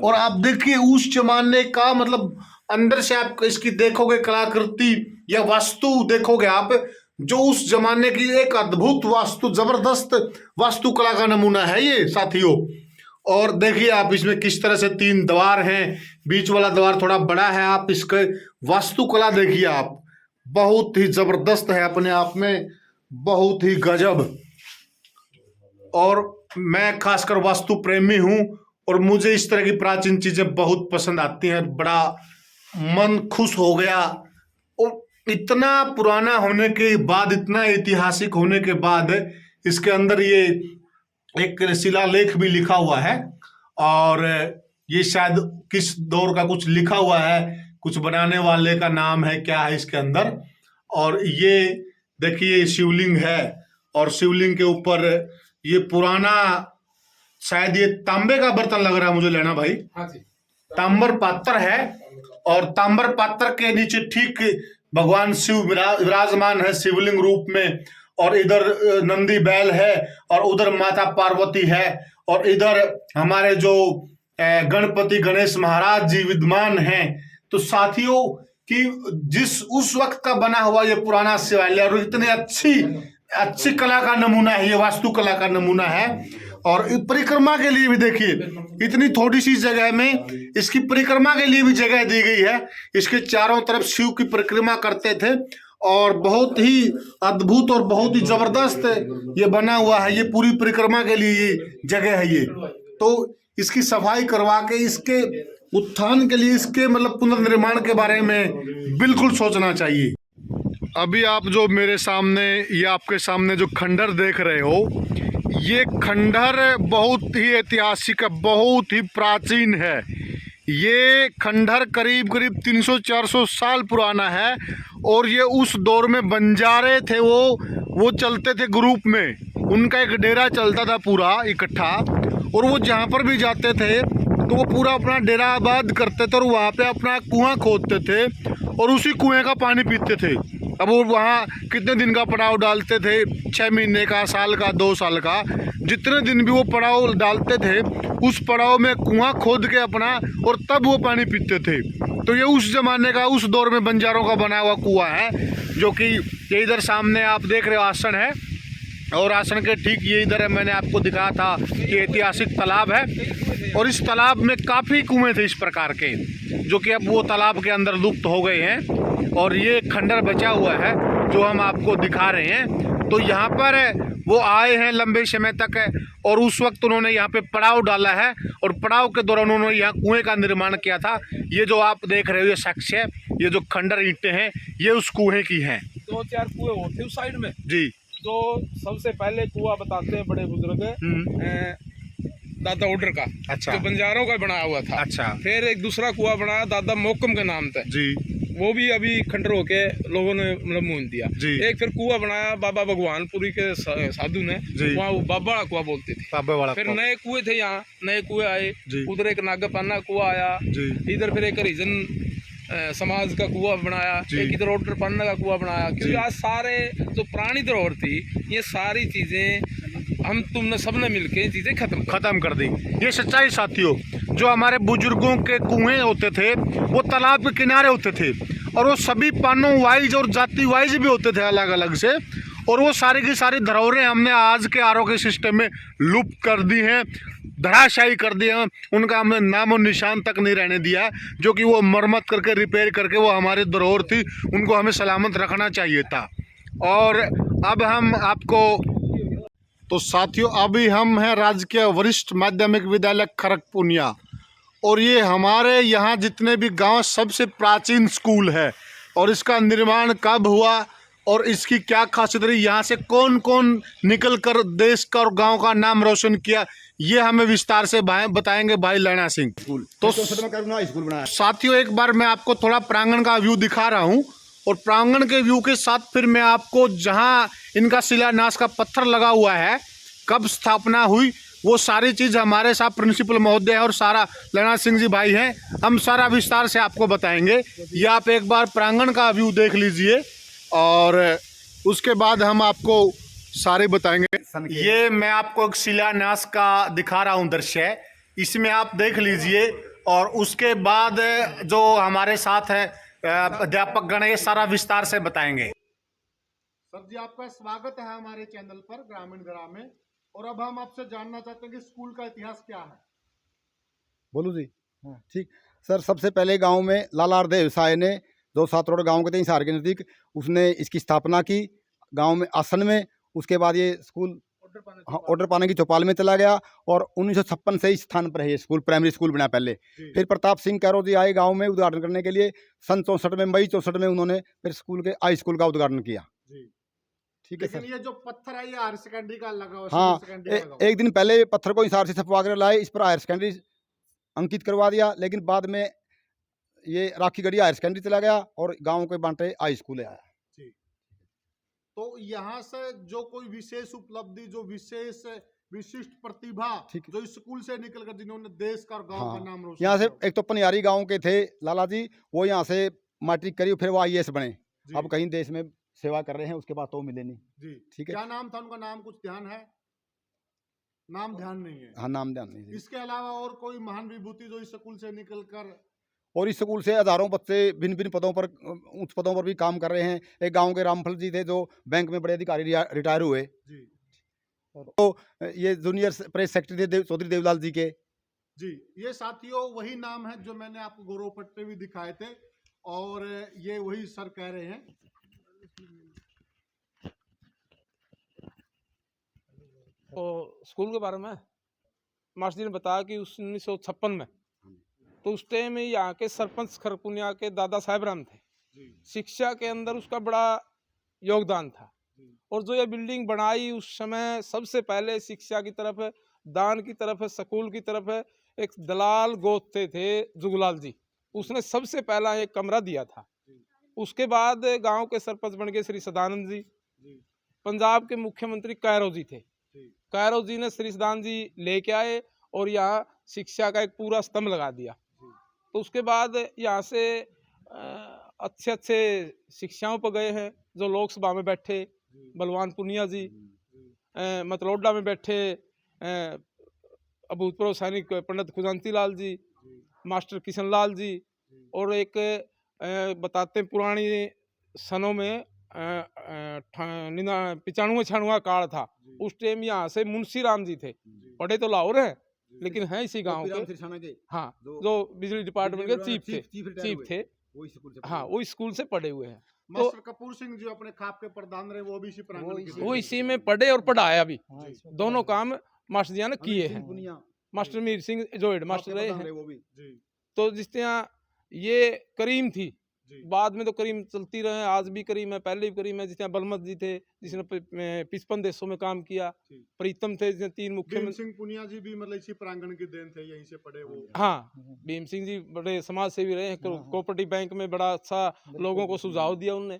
और आप देखिए उस जमाने का, मतलब अंदर से आप इसकी देखोगे कलाकृति या वास्तु देखोगे आप, जो उस जमाने की एक अद्भुत वास्तु, जबरदस्त वास्तुकला का नमूना है ये साथियों। और देखिए आप इसमें किस तरह से 3 द्वार हैं, बीच वाला द्वार थोड़ा बड़ा है। आप इसके वास्तुकला देखिए आप, बहुत ही जबरदस्त है अपने आप में, बहुत ही गजब। और मैं खासकर वास्तु प्रेमी हूँ और मुझे इस तरह की प्राचीन चीजें बहुत पसंद आती हैं। बड़ा मन खुश हो गया। और इतना पुराना होने के बाद, इतना ऐतिहासिक होने के बाद, इसके अंदर ये एक शिलालेख भी लिखा हुआ है और ये शायद किस दौर का कुछ लिखा हुआ है, कुछ बनाने वाले का नाम है, क्या है इसके अंदर। और ये देखिए शिवलिंग है और शिवलिंग के ऊपर ये पुराना, शायद ये तांबे का बर्तन लग रहा है मुझे लेना भाई। हाँ जी, तांबर पात्र है और तांबर पात्र के नीचे ठीक भगवान शिव विराजमान है शिवलिंग रूप में। और इधर नंदी बैल है और उधर माता पार्वती है और इधर हमारे जो गणपति गणेश महाराज जी विद्यमान हैं। तो साथियों कि जिस उस वक्त का बना हुआ ये पुराना शिवालय और इतने अच्छी कला का नमूना है, ये वास्तु कला का नमूना है। और परिक्रमा के लिए भी देखिए, इतनी थोड़ी सी जगह में इसकी परिक्रमा के लिए भी जगह दी गई है। इसके चारों तरफ शिव की परिक्रमा करते थे और बहुत ही अद्भुत और बहुत ही जबरदस्त ये बना हुआ है। ये पूरी परिक्रमा के लिए ये जगह है ये। तो इसकी सफाई करवा के इसके उत्थान के लिए, इसके मतलब पुनर्निर्माण के बारे में बिल्कुल सोचना चाहिए। अभी आप जो मेरे सामने, ये आपके सामने जो खंडर देख रहे हो, ये खंडर बहुत ही ऐतिहासिक है, बहुत ही प्राचीन है। ये खंडर करीब 300-400 साल पुराना है और ये उस दौर में बंजारे थे, वो चलते थे ग्रुप में, उनका एक डेरा चलता था पूरा इकट्ठा। और वो जहाँ पर भी जाते थे तो वो पूरा अपना डेरा आबाद करते थे और वहाँ पे अपना कुआं खोदते थे और उसी कुएं का पानी पीते थे। अब वो वहाँ कितने दिन का पड़ाव डालते थे, 6 महीने का, साल का, 2 साल का, जितने दिन भी वो पड़ाव डालते थे उस पड़ाव में कुआं खोद के अपना, और तब वो पानी पीते थे। तो ये उस जमाने का, उस दौर में बंजारों का बना हुआ कुआं है, जो कि ये इधर सामने आप देख रहे हो आसन है और आसन के ठीक ये इधर है, मैंने आपको दिखाया था कि ऐतिहासिक तालाब है। और इस तालाब में काफ़ी कुएं थे इस प्रकार के, जो कि अब वो तालाब के अंदर लुप्त हो गए हैं और ये खंडर बचा हुआ है जो हम आपको दिखा रहे हैं। तो यहाँ पर वो आए हैं लंबे समय तक और उस वक्त उन्होंने यहाँ पे पड़ाव डाला है और पड़ाव के दौरान उन्होंने यहाँ कुएं का निर्माण किया था। ये जो आप देख रहे हो ये साक्ष्य है, ये जो खंडर ईंटें हैं ये उस कुएं की हैं। 2-4 कुएं होते उस साइड में जी। तो सबसे पहले कुआं बताते हैं बड़े बुजुर्ग दादा ऑर्डर का, अच्छा, जो बंजारों का बनाया हुआ था। अच्छा। फिर एक दूसरा कुआं बनाया दादा मोकम के नाम से जी, वो भी अभी खंडर होके लोगों ने मतलब मून दिया जी। एक फिर कुआं बनाया बाबा भगवानपुरी के साधु ने, वहाँ वो बाबा वाला कुआं बोलते थे। बाबा वाला फिर नए कुएं थे, यहाँ नए कुएं आए, जी। उधर एक नागपाना कुआं आया जी। इधर, फिर एक हरिजन समाज का कुआं बनाया, एक इधर ऑर्डर पढ़ने का कुआं बनाया। क्योंकि आज सारे जो पुरानी धरोहर थी ये सारी चीजें हम तुमने सबने मिलके चीजें खत्म कर दी। ये सच्चाई साथियों, जो हमारे बुजुर्गों के कुएं होते थे वो तालाब के किनारे होते थे और वो सभी पानों वाइज और जाति वाइज भी होते थे अलग अलग से, और वो सारी की सारी धरोहरें हमने आज के आरोग्य सिस्टम में लुप्त कर दी हैं, धराशायी कर दिया, उनका हमने नामो निशान तक नहीं रहने दिया, जो कि वो मरम्मत करके रिपेयर करके वो हमारी धरोहर थी, उनको हमें सलामत रखना चाहिए था। और अब हम आपको, तो साथियों अभी हम हैं राजकीय वरिष्ठ माध्यमिक विद्यालय खड़गपुनिया और ये हमारे यहाँ जितने भी गांव सबसे प्राचीन स्कूल है। और इसका निर्माण कब हुआ और इसकी क्या खासियत रही, यहाँ से कौन कौन निकल कर देश का और गांव का नाम रोशन किया, ये हमें विस्तार से बताएंगे भाई लैना सिंह। तो साथियों एक बार मैं आपको थोड़ा प्रांगण का व्यू दिखा रहा हूँ और प्रांगण के व्यू के साथ फिर मैं आपको जहाँ इनका शिलान्यास का पत्थर लगा हुआ है, कब स्थापना हुई, वो सारी चीज़ हमारे साथ प्रिंसिपल महोदय और सारा लैना सिंह जी भाई हैं, हम सारा विस्तार से आपको बताएंगे। ये आप एक बार प्रांगण का व्यू देख लीजिए और उसके बाद हम आपको सारे बताएंगे। ये मैं आपको एक शिलान्यास का दिखा रहा हूँ दृश्य, इसमें आप देख लीजिए और उसके बाद जो हमारे साथ है अध्यापक गण ये सारा विस्तार से बताएंगे। सर जी आपका स्वागत है हमारे चैनल पर ग्रामीण ग्राम में। और अब हम आपसे जानना चाहते हैं कि स्कूल का इतिहास क्या है। बोलूँ जी? ठीक सर, सबसे पहले गांव में लाला देव साय ने, जो सातरोड गांव के थे हिसार के नज़दीक, उसने इसकी स्थापना की गांव में आसन में। उसके बाद ये स्कूल ऑर्डर पाने की चौपाल में चला गया और 1956 से इस स्थान पर है ये स्कूल, प्राइमरी स्कूल बना पहले। फिर प्रताप सिंह कैरो जी आए गांव में उद्घाटन करने के लिए। सन 64 में, मई 64 में उन्होंने फिर स्कूल के हाई स्कूल का उद्घाटन किया। ठीक है सर। ये जो पत्थर है ये हायर सेकेंडरी का लगा हुआ, हाँ, सेकेंडरी का लगा एक दिन पहले ये पत्थर को हिसार से छपवा कर लाए, इस पर हायर सेकेंडरी अंकित करवा दिया, लेकिन बाद में ये राखी गढ़ी हायर सेकेंडरी चला गया और गांव के बांटे हाई स्कूल आया। तो यहाँ से जो कोई विशेष उपलब्धि, जो विशिष्ट प्रतिभा जो इस स्कूल से निकलकर जिन्होंने देश का और गांव का नाम रोशन यहाँ से किया। एक तो पनियारी गांव के थे लाला जी, वो यहाँ से मैट्रिक करी, फिर वो IAS बने। अब कहीं देश में सेवा कर रहे हैं, उसके बाद तो मिले नहीं जी। ठीक है। क्या नाम था उनका? नाम कुछ ध्यान है? नाम ध्यान नहीं है। हाँ, नाम ध्यान नहीं। इसके अलावा और कोई महान विभूति जो इस स्कूल से निकलकर? और इस स्कूल से हजारों बच्चे भिन्न भिन्न पदों पर, उच्च पदों पर भी काम कर रहे हैं। एक गांव के रामफल जी थे जो बैंक में बड़े अधिकारी रिटायर हुए जी। तो ये जूनियर प्रेस सेक्रेटरी थे चौधरी देवलाल जी के। जी, ये साथियों वही नाम है जो मैंने आपको गौरव पट्टे भी दिखाए थे, और ये वही सर कह रहे हैं। तो स्कूल के बारे में मास्टर जी ने बताया कि 1956 में, तो उस टाइम में यहाँ के सरपंच खरपुनिया के दादा साहब राम थे। शिक्षा के अंदर उसका बड़ा योगदान था। और जो ये बिल्डिंग बनाई उस समय सबसे पहले शिक्षा की तरफ, दान की तरफ, स्कूल की तरफ एक दलाल गोदते थे जुगलाल जी, उसने सबसे पहला एक कमरा दिया था। उसके बाद गांव के सरपंच बन गए श्री सदानंद जी। पंजाब के मुख्यमंत्री कैरो जी थे। कैरो जी ने श्री सदानंद जी लेके आए और यहाँ शिक्षा का एक पूरा स्तंभ लगा दिया। तो उसके बाद यहाँ से अच्छे अच्छे शिक्षाओं पर गए हैं जो लोकसभा में बैठे, बलवान पुनिया जी, मतलोडा में बैठे अभूतपूर्व सैनिक पंडित खुजांती लाल जी, मास्टर किशन लाल जी, और एक बताते हैं पुरानी सनों में 95 काल था, उस टाइम यहाँ से मुंशी राम जी थे, पढ़े तो लाहौर हैं लेकिन हैं इसी गांव के। हाँ, जो बिजली डिपार्टमेंट के चीफ थे। हाँ, वो स्कूल से पढ़े हुए हैं। मास्टर कपूर सिंह जी अपने खाप के प्रधान रहे, वो भी इसी प्रांगण के, वो इसी में पढ़े और पढ़ाया भी। दोनों काम मास्टर जी ने किए हैं। मास्टर मीर सिंह जो हेड मास्टर रहे हैं। तो जिस तरह ये करीम थी, बाद में तो करीम चलती रहे, आज भी करीम है, पहले भी करीम है। जिस तरह बलमत जी थे जिसने 55 देशों में काम किया। प्रीतम थे जिसने 3 मुख्यमंत्री। सिंह पुनिया जी भी मतलब इसी प्रांगण के देन थे, यहीं से पढ़े वो। हाँ, भीम सिंह जी बड़े समाज सेवी रहे हैं। कोऑपरेटिव बैंक में बड़ा अच्छा लोगों को सुझाव दिया उनने।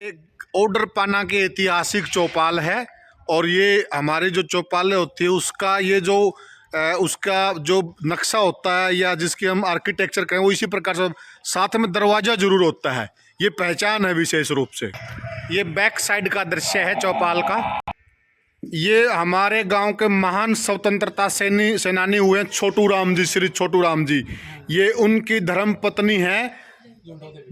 एक ऑर्डर पाना की ऐतिहासिक चौपाल है, और ये हमारी जो चौपालें होती है उसका ये जो उसका जो नक्शा होता है या जिसकी हम आर्किटेक्चर कहें वो इसी प्रकार से, साथ में दरवाज़ा जरूर होता है। ये पहचान है विशेष रूप से। ये बैक साइड का दृश्य है चौपाल का। ये हमारे गांव के महान स्वतंत्रता सेनानी हुए छोटू राम जी, श्री छोटू राम जी। ये उनकी धर्म पत्नी है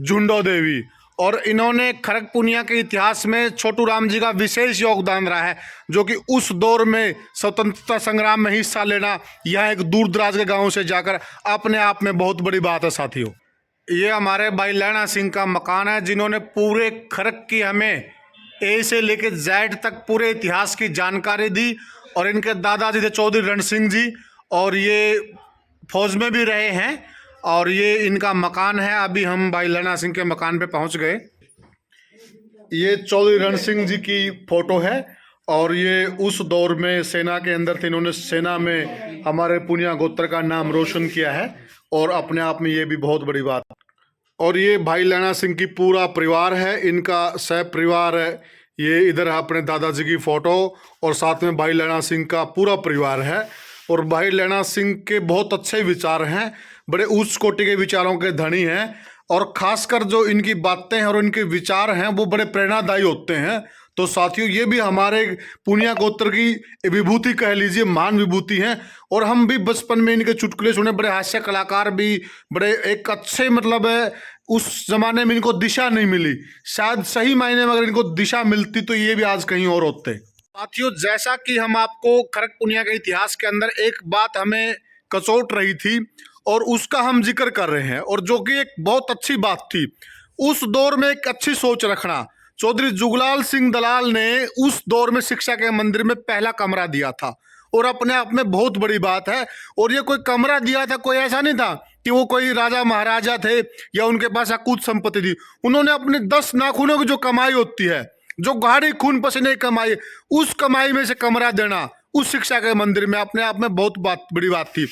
झुंडो देवी, और इन्होंने खड़गपुनिया के इतिहास में छोटू राम जी का विशेष योगदान रहा है, जो कि उस दौर में स्वतंत्रता संग्राम में हिस्सा लेना यह एक दूर दराज के गांव से जाकर अपने आप में बहुत बड़ी बात है साथियों। ये हमारे भाई लैना सिंह का मकान है, जिन्होंने पूरे खड़ग की हमें ए से लेकर जेड तक पूरे इतिहास की जानकारी दी। और इनके दादाजी थे चौधरी रण सिंह जी, और ये फौज में भी रहे हैं, और ये इनका मकान है। अभी हम भाई लैना सिंह के मकान पे पहुंच गए। ये चौधरी रण सिंह जी की फोटो है, और ये उस दौर में सेना के अंदर थे। इन्होंने सेना में हमारे पुनिया गोत्र का नाम रोशन किया है, और अपने आप में ये भी बहुत बड़ी बात। और ये भाई लैना सिंह की पूरा परिवार है, इनका सह परिवार है। ये इधर अपने दादाजी की फ़ोटो, और साथ में भाई लैना सिंह का पूरा परिवार है। और भाई लैना सिंह के बहुत अच्छे विचार हैं, बड़े उच्च कोटि के विचारों के धनी हैं, और ख़ासकर जो इनकी बातें हैं और इनके विचार हैं वो बड़े प्रेरणादायी होते हैं। तो साथियों, ये भी हमारे पुनिया गोत्र की विभूति कह लीजिए, महान विभूति हैं। और हम भी बचपन में इनके चुटकुले सुने, बड़े हास्य कलाकार भी, बड़े एक अच्छे मतलब है। उस ज़माने में इनको दिशा नहीं मिली, शायद सही मायने में अगर इनको दिशा मिलती तो ये भी आज कहीं और होते। साथियों, जैसा कि हम आपको खड़क पुनिया के इतिहास के अंदर एक बात हमें कचोट रही थी और उसका हम जिक्र कर रहे हैं, और जो कि एक बहुत अच्छी बात थी। उस दौर में एक अच्छी सोच रखना। चौधरी जुगलाल सिंह दलाल ने उस दौर में शिक्षा के मंदिर में पहला कमरा दिया था, और अपने आप में बहुत बड़ी बात है। और ये कोई कमरा दिया था, कोई ऐसा नहीं था कि वो कोई राजा महाराजा थे या उनके पास अकूत संपत्ति थी। उन्होंने अपने 10 नाखूनों की जो कमाई होती है, जो गाढ़ी खून पसीने की कमाई, उस कमाई में से कमरा देना उस शिक्षा के मंदिर में अपने आप में बहुत बड़ी बात थी।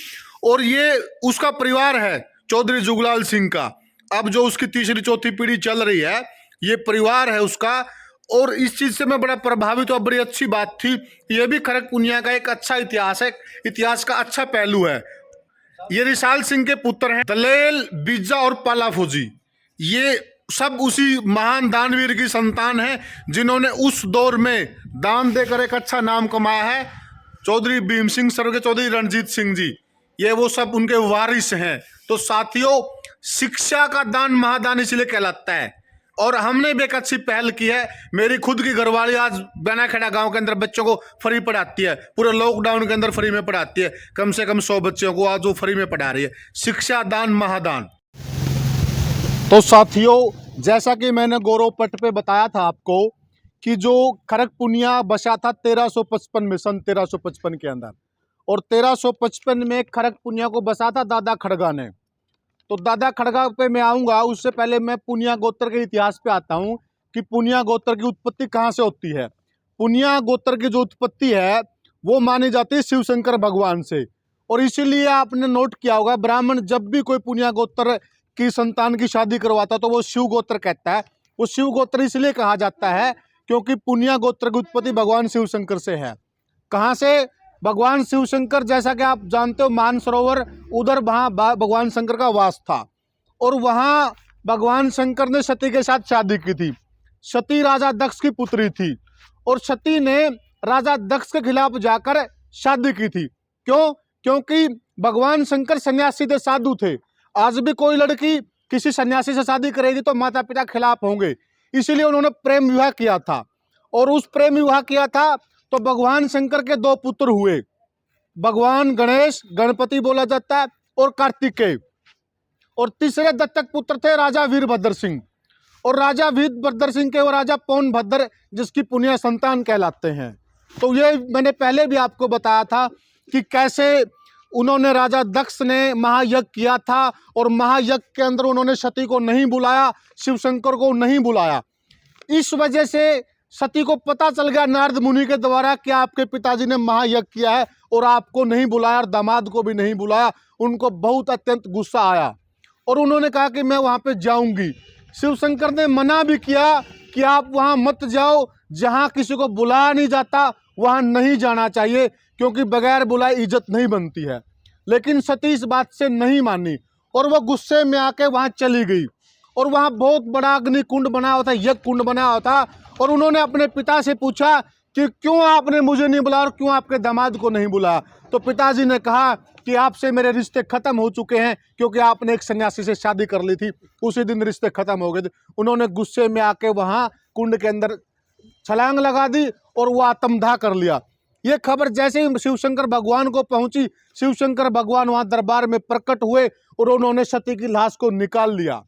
और ये उसका परिवार है चौधरी जुगलाल सिंह का। अब जो उसकी तीसरी चौथी पीढ़ी चल रही है, ये परिवार है उसका। और इस चीज से मैं बड़ा प्रभावित हुआ, बड़ी अच्छी बात थी। ये भी खड़क पुनिया का एक अच्छा इतिहास है, इतिहास का अच्छा पहलू है। ये रिसाल सिंह के पुत्र हैं दलेल, बिज्जा और पाला फौजी। ये सब उसी महान दानवीर की संतान है जिन्होंने उस दौर में दान देकर एक अच्छा नाम कमाया है। चौधरी भीम सिंह, स्वर्गीय चौधरी रणजीत सिंह जी, ये वो सब उनके वारिस हैं। तो साथियों, शिक्षा का दान महादान इसलिए कहलाता है। और हमने भी एक अच्छी पहल की है। मेरी खुद की घरवाली आज बेनाखेड़ा गांव के अंदर बच्चों को फ्री पढ़ाती है, पूरे लॉकडाउन के अंदर फ्री में पढ़ाती है। कम से कम 100 बच्चों को आज वो फ्री में पढ़ा रही है। शिक्षा दान महादान। तो साथियों, जैसा कि मैंने गौरव पट पे बताया था आपको कि जो खड़क पुनिया बसा था 1355 में, सन 1355 के अंदर, और 1355 में खड़क पुनिया को बसा था दादा खड़गा ने। तो दादा खड़गा पे मैं आऊँगा, उससे पहले मैं पुनिया गोत्र के इतिहास पे आता हूँ कि पुनिया गोत्र की उत्पत्ति कहाँ से होती है। पुनिया गोत्र की जो उत्पत्ति है वो मानी जाती है शिव शंकर भगवान से। और इसीलिए आपने नोट किया होगा, ब्राह्मण जब भी कोई पुनिया गोत्र की संतान की शादी करवाता तो वो शिव गोत्र कहता है। वो शिव गोत्र इसलिए कहा जाता है क्योंकि पुनिया गोत्र की उत्पत्ति भगवान शिव शंकर से है। कहाँ से? भगवान शिव शंकर, जैसा कि आप जानते हो, मानसरोवर, उधर वहाँ भगवान शंकर का वास था। और वहाँ भगवान शंकर ने सती के साथ शादी की थी। सती राजा दक्ष की पुत्री थी, और सती ने राजा दक्ष के खिलाफ जाकर शादी की थी। क्यों? क्योंकि भगवान शंकर सन्यासी थे, साधु थे। आज भी कोई लड़की किसी सन्यासी से शादी करेगी तो माता पिता खिलाफ होंगे, इसीलिए उन्होंने प्रेम विवाह किया था। और उस प्रेम विवाह किया था तो भगवान शंकर के 2 पुत्र हुए, भगवान गणेश, गणपति बोला जाता है, और कार्तिकेय। और तीसरे दत्तक पुत्र थे राजा वीरभद्र सिंह। और राजा वीरभद्र सिंह के वो राजा पौनभद्र, जिसकी पुनिया संतान कहलाते हैं। तो ये मैंने पहले भी आपको बताया था कि कैसे उन्होंने, राजा दक्ष ने महायज्ञ किया था, और महायज्ञ के अंदर उन्होंने सती को नहीं बुलाया, शिव शंकर को नहीं बुलाया। इस वजह से सती को पता चल गया नारद मुनि के द्वारा कि आपके पिताजी ने महायज्ञ किया है और आपको नहीं बुलाया, और दामाद को भी नहीं बुलाया। उनको बहुत अत्यंत गुस्सा आया और उन्होंने कहा कि मैं वहाँ पे जाऊंगी। शिव शंकर ने मना भी किया कि आप वहाँ मत जाओ, जहाँ किसी को बुलाया नहीं जाता वहाँ नहीं जाना चाहिए, क्योंकि बगैर बुलाए इज्जत नहीं बनती है। लेकिन सती इस बात से नहीं मानी और वो गुस्से में आके वहाँ चली गई। और वहाँ बहुत बड़ा अग्नि कुंड बना हुआ था, यज्ञ कुंड बना हुआ था। और उन्होंने अपने पिता से पूछा कि क्यों आपने मुझे नहीं बुलाया और क्यों आपके दामाद को नहीं बुलाया। तो पिताजी ने कहा कि आपसे मेरे रिश्ते खत्म हो चुके हैं, क्योंकि आपने एक सन्यासी से शादी कर ली थी, उसी दिन रिश्ते खत्म हो गए थे। उन्होंने गुस्से में आके वहाँ कुंड के अंदर छलांग लगा दी और वो आत्मदाह कर लिया। ये खबर जैसे ही शिवशंकर भगवान को पहुंची, शिवशंकर भगवान वहाँ दरबार में प्रकट हुए और उन्होंने सती की लाश को निकाल लिया।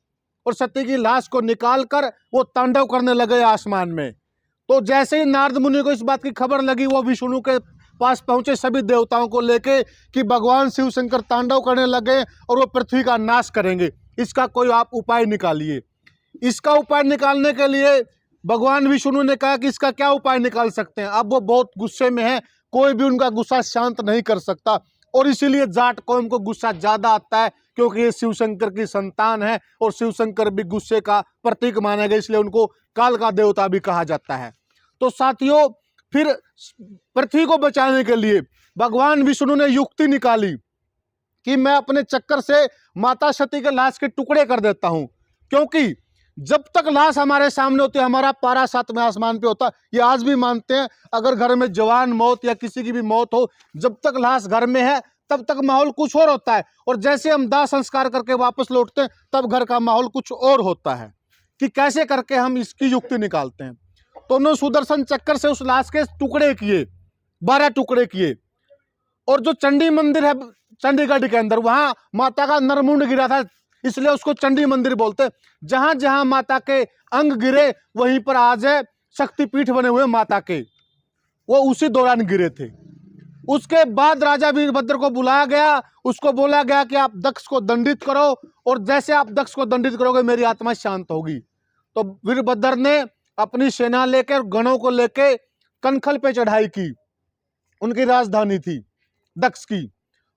और सती की लाश को निकाल कर वो तांडव करने लगे आसमान में। तो जैसे ही नारद मुनि को इस बात की खबर लगी, वो विष्णु के पास पहुंचे सभी देवताओं को लेके कि भगवान शिव शंकर तांडव करने लगे और वो पृथ्वी का नाश करेंगे, इसका कोई आप उपाय निकालिए। इसका उपाय निकालने के लिए भगवान विष्णु ने कहा कि इसका क्या उपाय निकाल सकते हैं। अब वो बहुत गुस्से में है, कोई भी उनका गुस्सा शांत नहीं कर सकता। और इसीलिए जाट कौम को गुस्सा ज्यादा आता है, क्योंकि ये शिव शंकर की संतान है और शिव शंकर भी गुस्से का प्रतीक माना गया, इसलिए उनको काल का देवता भी कहा जाता है। तो साथियों, फिर पृथ्वी को बचाने के लिए भगवान विष्णु ने युक्ति निकाली कि मैं अपने चक्कर से माता सती के लाश के टुकड़े कर देता हूं, क्योंकि जब तक लाश हमारे सामने होती है हमारा पारा 7वें आसमान पे होता है। ये आज भी मानते हैं, अगर घर में जवान मौत या किसी की भी मौत हो, जब तक लाश घर में है तब तक माहौल कुछ और होता है, और जैसे हम दाह संस्कार करके वापस लौटते हैं तब घर का माहौल कुछ और होता है। कि कैसे करके हम इसकी युक्ति निकालते हैं। तो उन्होंने सुदर्शन चक्कर से उस लाश के टुकड़े किए, 12 टुकड़े किए। और जो चंडी मंदिर है चंडीगढ़ के अंदर, वहां माता का नरमुंड गिरा था, इसलिए उसको चंडी मंदिर बोलते। जहां जहां माता के अंग गिरे वहीं पर आज है शक्तिपीठ बने हुए माता के, वो उसी दौरान गिरे थे। उसके बाद राजा वीरभद्र को बुलाया गया, उसको बोला गया कि आप दक्ष को दंडित करो, और जैसे आप दक्ष को दंडित करोगे मेरी आत्मा शांत होगी। तो वीरभद्र ने अपनी सेना लेकर, गणों को लेकर कनखल पे चढ़ाई की, उनकी राजधानी थी दक्ष की,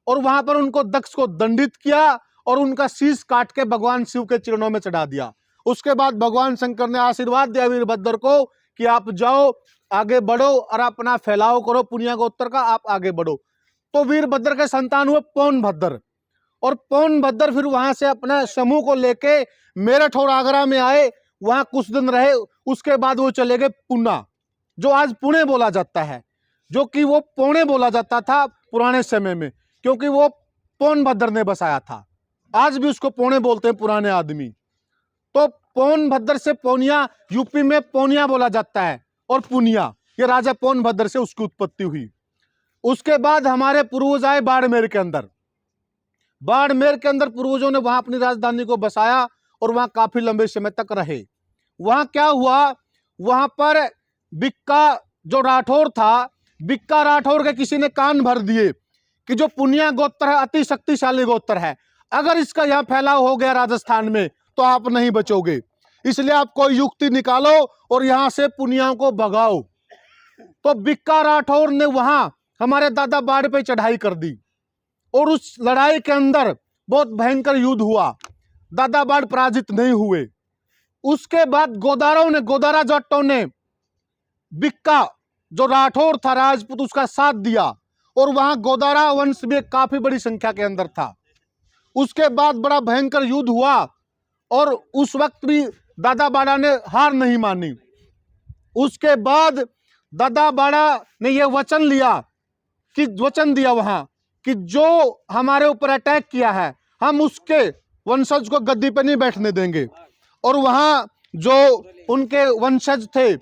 और वहां पर उनको दक्ष को दंडित किया और उनका शीश काट के भगवान शिव के चरणों में चढ़ा दिया। उसके बाद भगवान शंकर ने आशीर्वाद दिया वीरभद्र को कि आप जाओ, आगे बढ़ो और अपना फैलाव करो पुनिया गोत्र का, आप आगे बढ़ो। तो वीरभद्र के संतान हुए पौनभद्र, और पौनभद्र फिर वहां से अपने समूह को लेके मेरठ और आगरा में आए, वहां कुछ दिन रहे। उसके बाद वो चले गए पुना, जो आज पुणे बोला जाता है, जो कि वो पौने बोला जाता था पुराने समय में, क्योंकि वो पौनभद्र ने बसाया था। आज भी उसको पौने बोलते हैं पुराने आदमी। तो पौनभद्र से पौनिया, यूपी में पौनिया बोला जाता है, और पुनिया, ये राजा पौनभद्र से उसकी उत्पत्ति हुई। उसके बाद हमारे पूर्वज आए बाड़मेर के अंदर। बाड़मेर के अंदर पूर्वजों ने वहां अपनी राजधानी को बसाया और वहां काफी लंबे समय तक रहे। वहां क्या हुआ, वहां पर बिक्का जो राठौर था, बिक्का राठौर के किसी ने कान भर दिए कि जो पुनिया गोत्र है अति शक्तिशाली गोत्र है, अगर इसका यहाँ फैलाव हो गया राजस्थान में तो आप नहीं बचोगे, इसलिए आप कोई युक्ति निकालो और यहां से पुनियाओं को भगाओ। तो बिक्का राठौर ने वहां हमारे दादा बाड़ पे चढ़ाई कर दी, और उस लड़ाई के अंदर बहुत भयंकर युद्ध हुआ, दादा बाड़ पराजित नहीं हुए। उसके बाद गोदारा जट्टों ने बिक्का जो राठौर था राजपूत, उसका साथ दिया, और वहां गोदारा वंश भी काफी बड़ी संख्या के अंदर था। उसके बाद बड़ा भयंकर युद्ध हुआ, और उस वक्त भी दादा बाड़ा ने हार नहीं मानी। उसके बाद दादा बाड़ा ने यह वचन दिया वहां कि जो हमारे ऊपर अटैक किया है हम उसके वंशज को गद्दी पे नहीं बैठने देंगे। और वहां जो उनके वंशज थे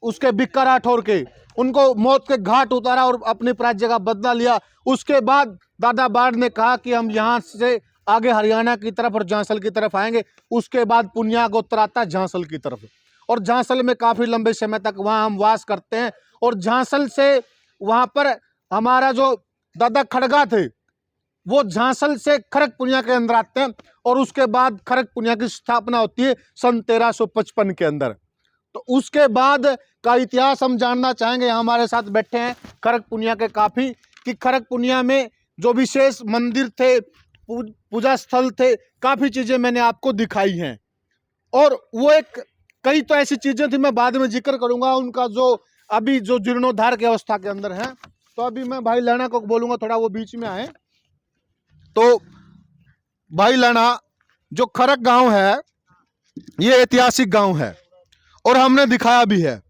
उसके बिक्का राठौर के, उनको मौत के घाट उतारा और अपनी राज्य का बदला लिया। उसके बाद दादा बाड़ ने कहा कि हम यहाँ से आगे हरियाणा की तरफ और झांसल की तरफ आएंगे। उसके बाद पुनिया गोत्र आता है झांसल की तरफ, और झांसल में काफी लंबे समय तक वहां हम वास करते हैं। और झांसल से वहां पर हमारा जो दादा खड़गा थे वो झांसल से खड़ग पुनिया के अंदर आते हैं, और उसके बाद खड़ग पुनिया की स्थापना होती है सन 1355 के अंदर। तो उसके बाद का इतिहास हम जानना चाहेंगे। हमारे साथ बैठे हैं खड़ग पुनिया के काफी, कि खड़ग पुनिया में जो विशेष मंदिर थे, पूजा स्थल थे, काफी चीजें मैंने आपको दिखाई हैं। और वो कई तो ऐसी चीजें थी, मैं बाद में जिक्र करूंगा उनका, जो अभी जो जीर्णोद्धार की अवस्था के अंदर है। तो अभी मैं भाई लाना को बोलूंगा थोड़ा वो बीच में आए। तो भाई लाना जो खड़ग गांव है ये ऐतिहासिक गांव है, और हमने दिखाया भी है,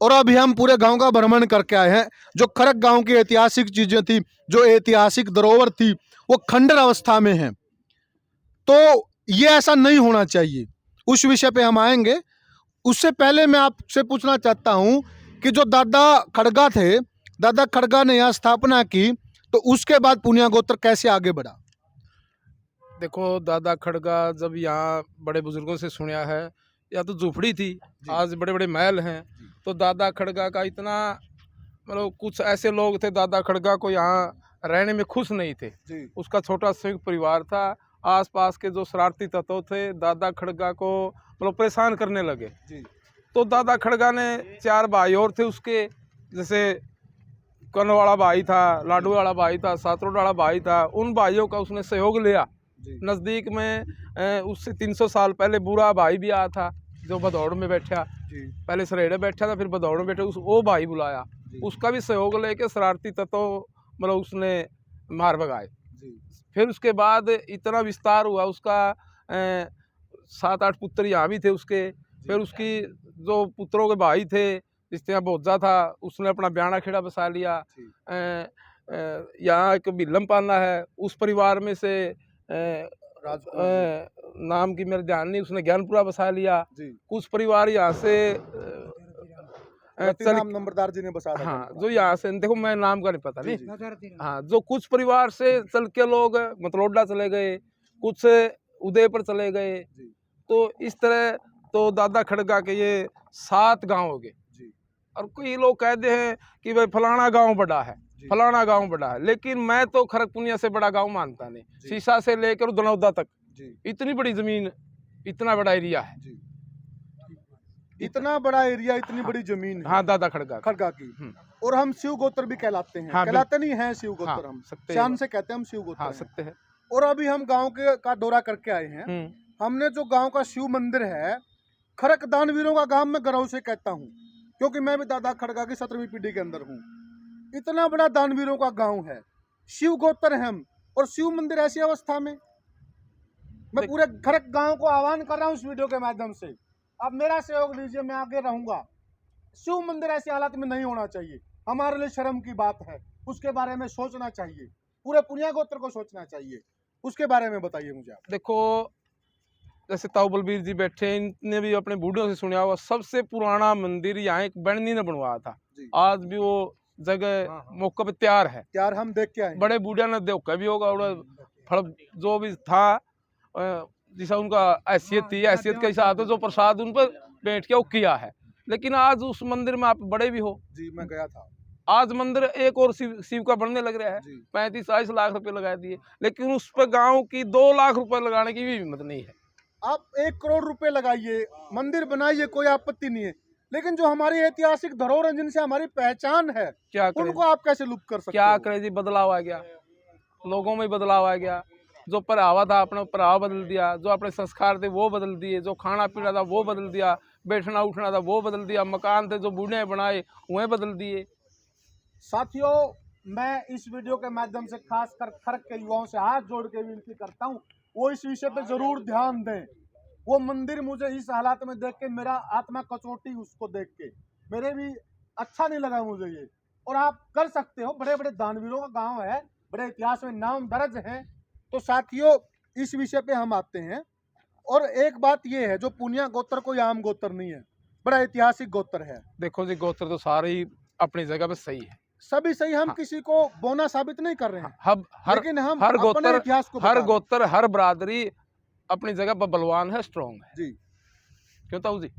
और अभी हम पूरे गांव का भ्रमण करके आए हैं। जो खड़ग गांव की ऐतिहासिक चीजें थी, जो ऐतिहासिक धरोहर थी, वो खंडर अवस्था में है। तो ये ऐसा नहीं होना चाहिए, उस विषय पे हम आएंगे। उससे पहले मैं आपसे पूछना चाहता हूं कि जो दादा खड़गा थे, दादा खड़गा ने यहाँ स्थापना की, तो उसके बाद पुनिया गोत्र कैसे आगे बढ़ा? देखो, दादा खड़गा जब यहाँ बड़े बुजुर्गों से सुना है, या तो झोपड़ी थी, आज बड़े बड़े महल हैं। तो दादा खड़गा का इतना, मतलब कुछ ऐसे लोग थे दादा खड़गा को यहाँ रहने में खुश नहीं थे। उसका छोटा संयुक्त परिवार था। आसपास के जो शरारती तत्व थे दादा खड़गा को मतलब परेशान करने लगे। तो दादा खड़गा ने 4 भाई और थे उसके, जैसे कर्ण वाला भाई था, लाडू वाला भाई था, सातरोड वाला भाई था। उन भाइयों का उसने सहयोग लिया। नज़दीक में उससे 300 साल पहले बुरा भाई भी आया था, जो भदौड़ में बैठा, पहले सरेड़े बैठा था, फिर भदौड़ में बैठा, वो भाई बुलाया, उसका भी सहयोग लेके शरारती तत्व मतलब उसने मार भगाए। फिर उसके बाद इतना विस्तार हुआ उसका, 7-8 पुत्र यहाँ भी थे उसके। फिर उसकी जो पुत्रों के भाई थे, जिससे यहाँ भोजा था, उसने अपना ब्याणा खेड़ा बसा लिया। यहाँ एक बिल्लम पाना है, उस परिवार में से नाम की मेरे ध्यान नहीं, उसने ज्ञानपुरा बसा लिया। कुछ परिवार यहाँ से रतिराम नंबरदार जी ने बसाया था। हाँ, जो यहाँ से देखो, मैं नाम का नहीं पता जी, नहीं। हाँ, जो कुछ परिवार से चल के लोग मतलोडा चले गए, कुछ उदयपुर चले गए, तो इस तरह तो दादा खड़गा के ये 7 गांव हो गए। और कोई लोग कहते हैं कि भाई फलाना गांव बड़ा है, फलाना गांव बड़ा है, लेकिन मैं तो खड़गपुनिया से बड़ा गांव मानता नहीं। सीसा से लेकर दनौदा तक इतनी बड़ी जमीन, इतना बड़ा एरिया है, इतना बड़ा एरिया, इतनी बड़ी जमीन है। हाँ, दादा खड़गा की। और हम शिव गोत्र भी कहलाते हैं। हाँ, कहलाते नहीं हैं शिव गोत्र। हाँ, हम सकते शान हैं। से कहते हैं हम शिव गोत्र हाँ, हैं। सकते हैं। और अभी हम गांव का दौरा करके आए हैं। हमने जो गांव का शिव मंदिर है, खड़क दानवीरों का गांव, में गर्व से कहता हूँ, क्योंकि मैं भी दादा खड़गा की 17वीं पीढ़ी के अंदर हूँ। इतना बड़ा दानवीरों का गांव है, शिव गोत्र है हम, और शिव मंदिर ऐसी अवस्था में। मैं पूरे खड़क गांव को आह्वान कर रहा हूँ इस वीडियो के माध्यम से, आप मेरा सहयोग लीजिए, मैं आगे रहूंगा। शिव मंदिर ऐसी हालत में नहीं होना चाहिए, हमारे लिए शर्म की बात है। उसके बारे में सोचना चाहिए, पूरे पुनिया गोत्र को सोचना चाहिए। उसके बारे में बताइए मुझे आप। देखो, जैसे ताऊ बलबीर जी बैठे, इनने भी अपने बूढ़ों से सुना हुआ, सबसे पुराना मंदिर यहाँ एक बणनी ने बनवाया था। आज भी वो जगह मौके पे तैयार है, तैयार, हम देख के आए। बड़े बूढ़िया ने देखा भी होगा, और फल जो भी था जैसा उनका हैसियत थी, हैसियत के हिसाब से जो प्रसाद उन पर बैठ के वो किया है। लेकिन आज उस मंदिर में आप बड़े भी हो। जी, मैं गया था। आज मंदिर एक और शिव का बनने लग रहा है, 35-40 लाख रुपए लगा दिए, लेकिन उस पर गांव की 2 लाख रुपए लगाने की भी हिम्मत नहीं है। आप 1 करोड़ रुपए लगाइए, मंदिर बनाइए, कोई आपत्ति नहीं है, लेकिन जो हमारी ऐतिहासिक धरोहर है, जिनसे हमारी पहचान है, क्या उनको आप कैसे लुप्त कर सकते क्या हो? करे जी, बदलाव आ गया, लोगों में बदलाव आ गया। जो पहरावा था अपना पहरावा बदल दिया, जो अपने संस्कार थे वो बदल दिए, जो खाना पीना था वो बदल दिया, बैठना उठना था वो बदल दिया, मकान थे जो बूढ़े बनाए वह बदल दिए। साथियों, मैं इस वीडियो के माध्यम से खास कर खड़क के युवाओं से हाथ जोड़ के विनती करता हूँ, वो इस विषय पे जरूर ध्यान दें। वो मंदिर मुझे इस हालात में देख के, मेरा आत्मा कचोटी उसको देख के, मेरे भी अच्छा नहीं लगा मुझे ये। और आप कर सकते हो, बड़े बड़े दानवीरों का गांव है, बड़े इतिहास में नाम दर्ज है। तो साथियों, इस विषय पे हम आते हैं। और एक बात ये है, जो पुनिया गोत्र कोई आम गोत्र नहीं है, बड़ा ऐतिहासिक गोत्र है। देखो जी, गोत्र तो सारे ही अपनी जगह पे सही है, सभी सही। हम किसी को बोना साबित नहीं कर रहे हैं, लेकिन हम हर अपने गोत्र, इतिहास को हर गोत्र, हर बरादरी अपनी जगह पर बलवान है, स्ट्रॉन्ग है। जी, क्यों ताऊ जी?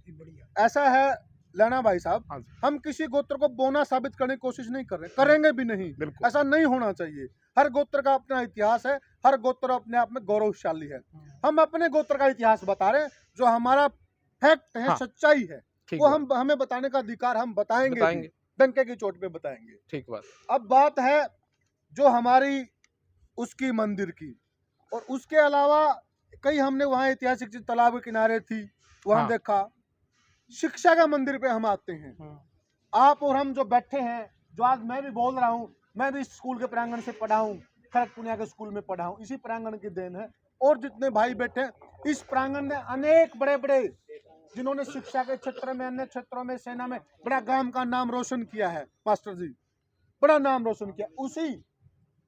ऐसा है लेना भाई साहब, हाँ, हम किसी गोत्र को बोना साबित करने की कोशिश नहीं कर रहे, करेंगे भी नहीं। बिल्कुल ऐसा नहीं होना चाहिए। हर गोत्र का अपना इतिहास है, हर गोत्र अपने आप में गौरवशाली है। हम अपने गोत्र का इतिहास बता रहे हैं, जो हमारा फैक्ट है, हाँ, सच्चाई है, वो हमें बताने का अधिकार हम बताएंगे। डंके की चोट पे बताएंगे। ठीक बात। अब बात है जो हमारी उसकी मंदिर की, और उसके अलावा कई हमने वहाँ ऐतिहासिक चीज, तालाब के किनारे थी, वहाँ देखा। शिक्षा का मंदिर पे हम आते हैं। आप और हम जो बैठे हैं, जो आज मैं भी बोल रहा हूँ, मैं भी स्कूल के प्रांगण से पढ़ा हूँ, खड़क पुनिया के स्कूल में पढ़ा हूँ, इसी प्रांगण की देन है। और जितने भाई बैठे हैं, इस प्रांगण में अनेक बड़े बड़े, जिन्होंने शिक्षा के क्षेत्र में, अन्य क्षेत्रों में, सेना में बड़ा गांव का नाम रोशन किया है, मास्टर जी, बड़ा नाम रोशन किया।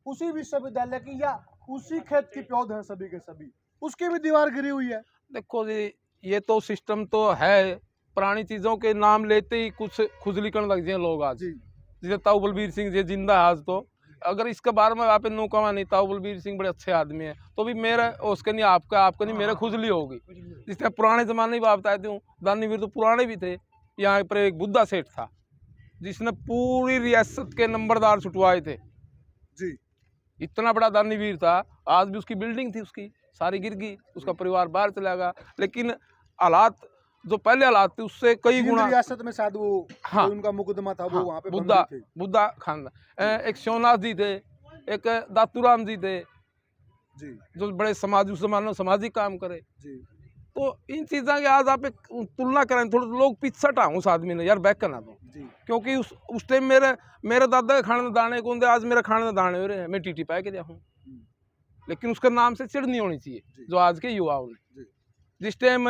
उसी विश्वविद्यालय की या उसी खेत की पौध है सभी के सभी, उसकी भी दीवार गिरी हुई है। देखो जी, ये तो सिस्टम तो है, पुरानी चीजों के नाम लेते ही कुछ खुजली करने लग जाए लोग आज। जैसे ताऊ बलबीर सिंह जी जिंदा है आज, तो अगर इसके बारे में आप नो कमा नहीं, ताऊ बलबीर सिंह बड़े अच्छे आदमी है, तो भी मेरा उसके नहीं, आपका नहीं, मेरा खुजली होगी। जिस तरह पुराने जमाने की बात बताती हूँ, दानीवीर तो पुराने भी थे। यहाँ पर एक बुद्धा सेठ था, जिसने पूरी रियासत के नंबरदार छुटवाए थे जी। इतना बड़ा दानीवीर था। आज भी उसकी बिल्डिंग थी, उसकी सारी गिर गई, उसका परिवार बाहर चला गया। लेकिन हालात जो पहले हालात थे उससे कई गुना, रियासत में शायद वो उनका मुकदमा था, वो वहाँ पे बुद्धा खान, एक शिवनाथ जी थे, एक दातूराम जी थे जी, जो बड़े सामाजिक काम करे जी। तो इन चीज़ों की आज आप एक तुलना करें, थोड़ा लोग पिछड़ आ उस आदमी ने, यार बैक करना दो, क्योंकि उस टाइम मेरे दादा के खाने में दाने कौन थे, आज मेरे खाने में दाने हो रहे हैं, मैं टीटी पा के दिया हूँ। लेकिन उसके नाम से चिढ़ नहीं होनी चाहिए जो आज के युवाओं ने। जिस टाइम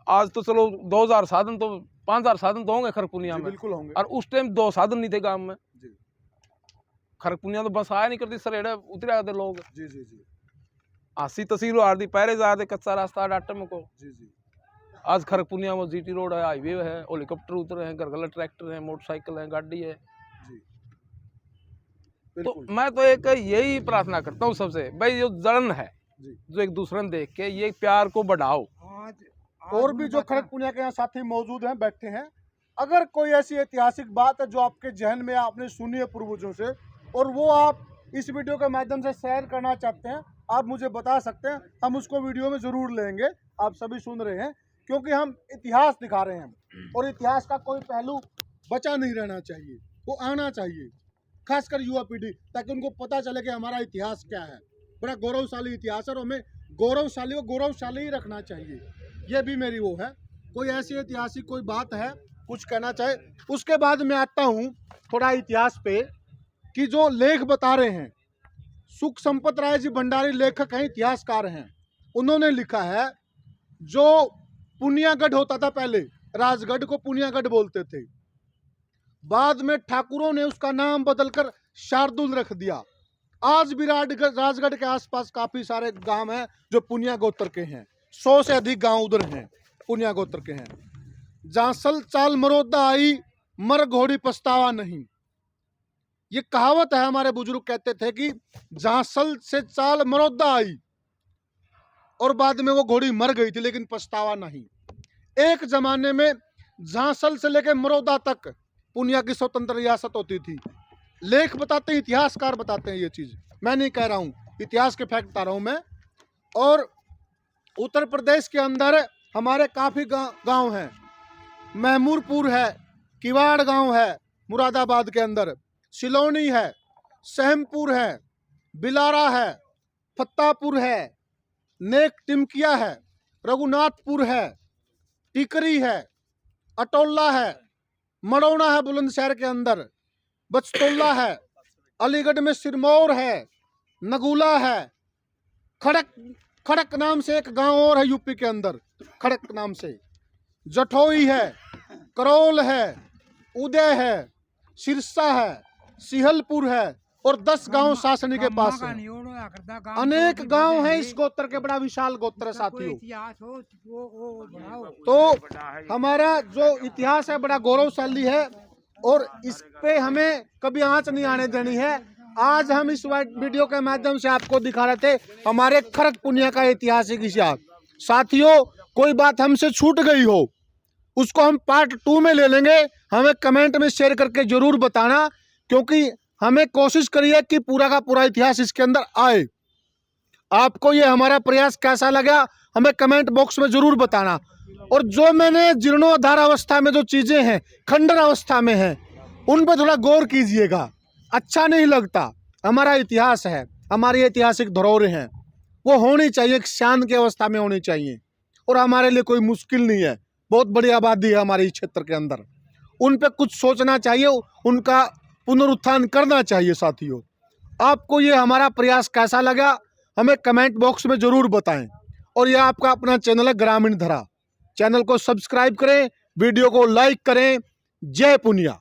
आज तो चलो 2000 साधन, तो 5000 साधन तो होंगे खड़गपुनिया में, बिल्कुल होंगे। और उस टाइम 2 साधन नहीं थे गांव में। खड़गपुनिया तो बस आया नहीं करती, सरेड़े उतरे आते लोग। जी। 80 तहसील हार दी, पहरे जाते, कच्चा रास्ता डाटे में को। आज खरगपुनिया में जीटी रोड है, हाईवे है, हेलीकॉप्टर उतरे हैं, गलगला ट्रैक्टर है, मोटरसाइकिल है, गाड़ी है। तो मैं तो एक यही प्रार्थना करता हूँ सबसे, भाई जो जलन है जो एक दूसरे ने देख के, ये प्यार को बढ़ाओ। और भी जो खड़गपुनिया के यहाँ साथी मौजूद हैं, बैठे हैं, अगर कोई ऐसी ऐतिहासिक बात है जो आपके जहन में आपने सुनी है पूर्वजों से और वो आप इस वीडियो के माध्यम से शेयर करना चाहते हैं, आप मुझे बता सकते हैं, हम उसको वीडियो में ज़रूर लेंगे। आप सभी सुन रहे हैं, क्योंकि हम इतिहास दिखा रहे हैं और इतिहास का कोई पहलू बचा नहीं रहना चाहिए, वो आना चाहिए, खासकर युवा पीढ़ी, ताकि उनको पता चले कि हमारा इतिहास क्या है। बड़ा गौरवशाली इतिहास है और हमें गौरवशाली ही रखना चाहिए। ये भी मेरी वो है। कोई ऐसी ऐतिहासिक कोई बात है, कुछ कहना चाहे, उसके बाद मैं आता हूँ थोड़ा इतिहास पे कि जो लेख बता रहे हैं, सुख संपत राय जी भंडारी लेखक हैं, इतिहासकार हैं, उन्होंने लिखा है जो पुनियागढ़ होता था पहले, राजगढ़ को पुनियागढ़ बोलते थे, बाद में ठाकुरों ने उसका नाम बदलकर शार्दुल रख दिया। आज भी राजगढ़ के आसपास काफी सारे गांव हैं जो पुनिया गोत्र के हैं, 100 से अधिक गांव उधर हैं, पुनिया गोत्र के हैं। जांसल चाल मरोदा आई, मर घोड़ी पछतावा नहीं, ये कहावत है। हमारे बुजुर्ग कहते थे कि जांसल से चाल मरोदा आई और बाद में वो घोड़ी मर गई थी, लेकिन पछतावा नहीं। एक जमाने में झांसल से लेकर मरोदा तक पुनिया की स्वतंत्र रियासत होती थी। लेख बताते हैं, इतिहासकार बताते हैं ये चीज, मैं नहीं कह रहा हूँ, इतिहास के फैक्ट बता रहा हूँ मैं। और उत्तर प्रदेश के अंदर हमारे काफी गांव हैं, महमूरपुर है, किवाड़ गांव है मुरादाबाद के अंदर, सिलोनी है, सहमपुर है, बिलारा है, फत्तापुर है, नेक टिमकिया है, रघुनाथपुर है, टिकरी है, अटोला है, मड़ौना है बुलंदशहर के अंदर, बचतोला है, अलीगढ़ में सिरमौर है, नगुला है, खड़क नाम से एक गांव और है यूपी के अंदर, खड़क नाम से, जठोई है, करौल है, उदय है, सिरसा है, सिहलपुर है और 10 गांव शासनी के पास है। अनेक गांव हैं इस गोत्र के, बड़ा विशाल गोत्र है साथियों। तो हमारा जो इतिहास है बड़ा गौरवशाली है और इस पे हमें कभी आंच नहीं आने देनी है। आज हम इस वीडियो के माध्यम से आपको दिखा रहे थे हमारे खड़गपुनिया का ऐतिहासिक इतिहास। साथियों, कोई बात हमसे छूट गई हो उसको हम पार्ट 2 में ले लेंगे, हमें कमेंट में शेयर करके जरूर बताना, क्योंकि हमें कोशिश करिए कि पूरा का पूरा इतिहास इसके अंदर आए। आपको ये हमारा प्रयास कैसा लगा हमें कमेंट बॉक्स में जरूर बताना। और जो मैंने जीर्णोद्धार अवस्था में जो चीजें हैं, खंडर अवस्था में हैं, उन पर थोड़ा गौर कीजिएगा, अच्छा नहीं लगता। हमारा इतिहास है, हमारी ऐतिहासिक धरोहरें हैं, वो होनी चाहिए, शांत की अवस्था में होनी चाहिए। और हमारे लिए कोई मुश्किल नहीं है, बहुत बड़ी आबादी है हमारे क्षेत्र के अंदर, उन पे कुछ सोचना चाहिए, उनका पुनरुत्थान करना चाहिए। साथियों, आपको ये हमारा प्रयास कैसा लगा हमें कमेंट बॉक्स में जरूर बताएं। और यह आपका अपना चैनल है ग्रामीण धरा, चैनल को सब्सक्राइब करें, वीडियो को लाइक करें। जय पुनिया।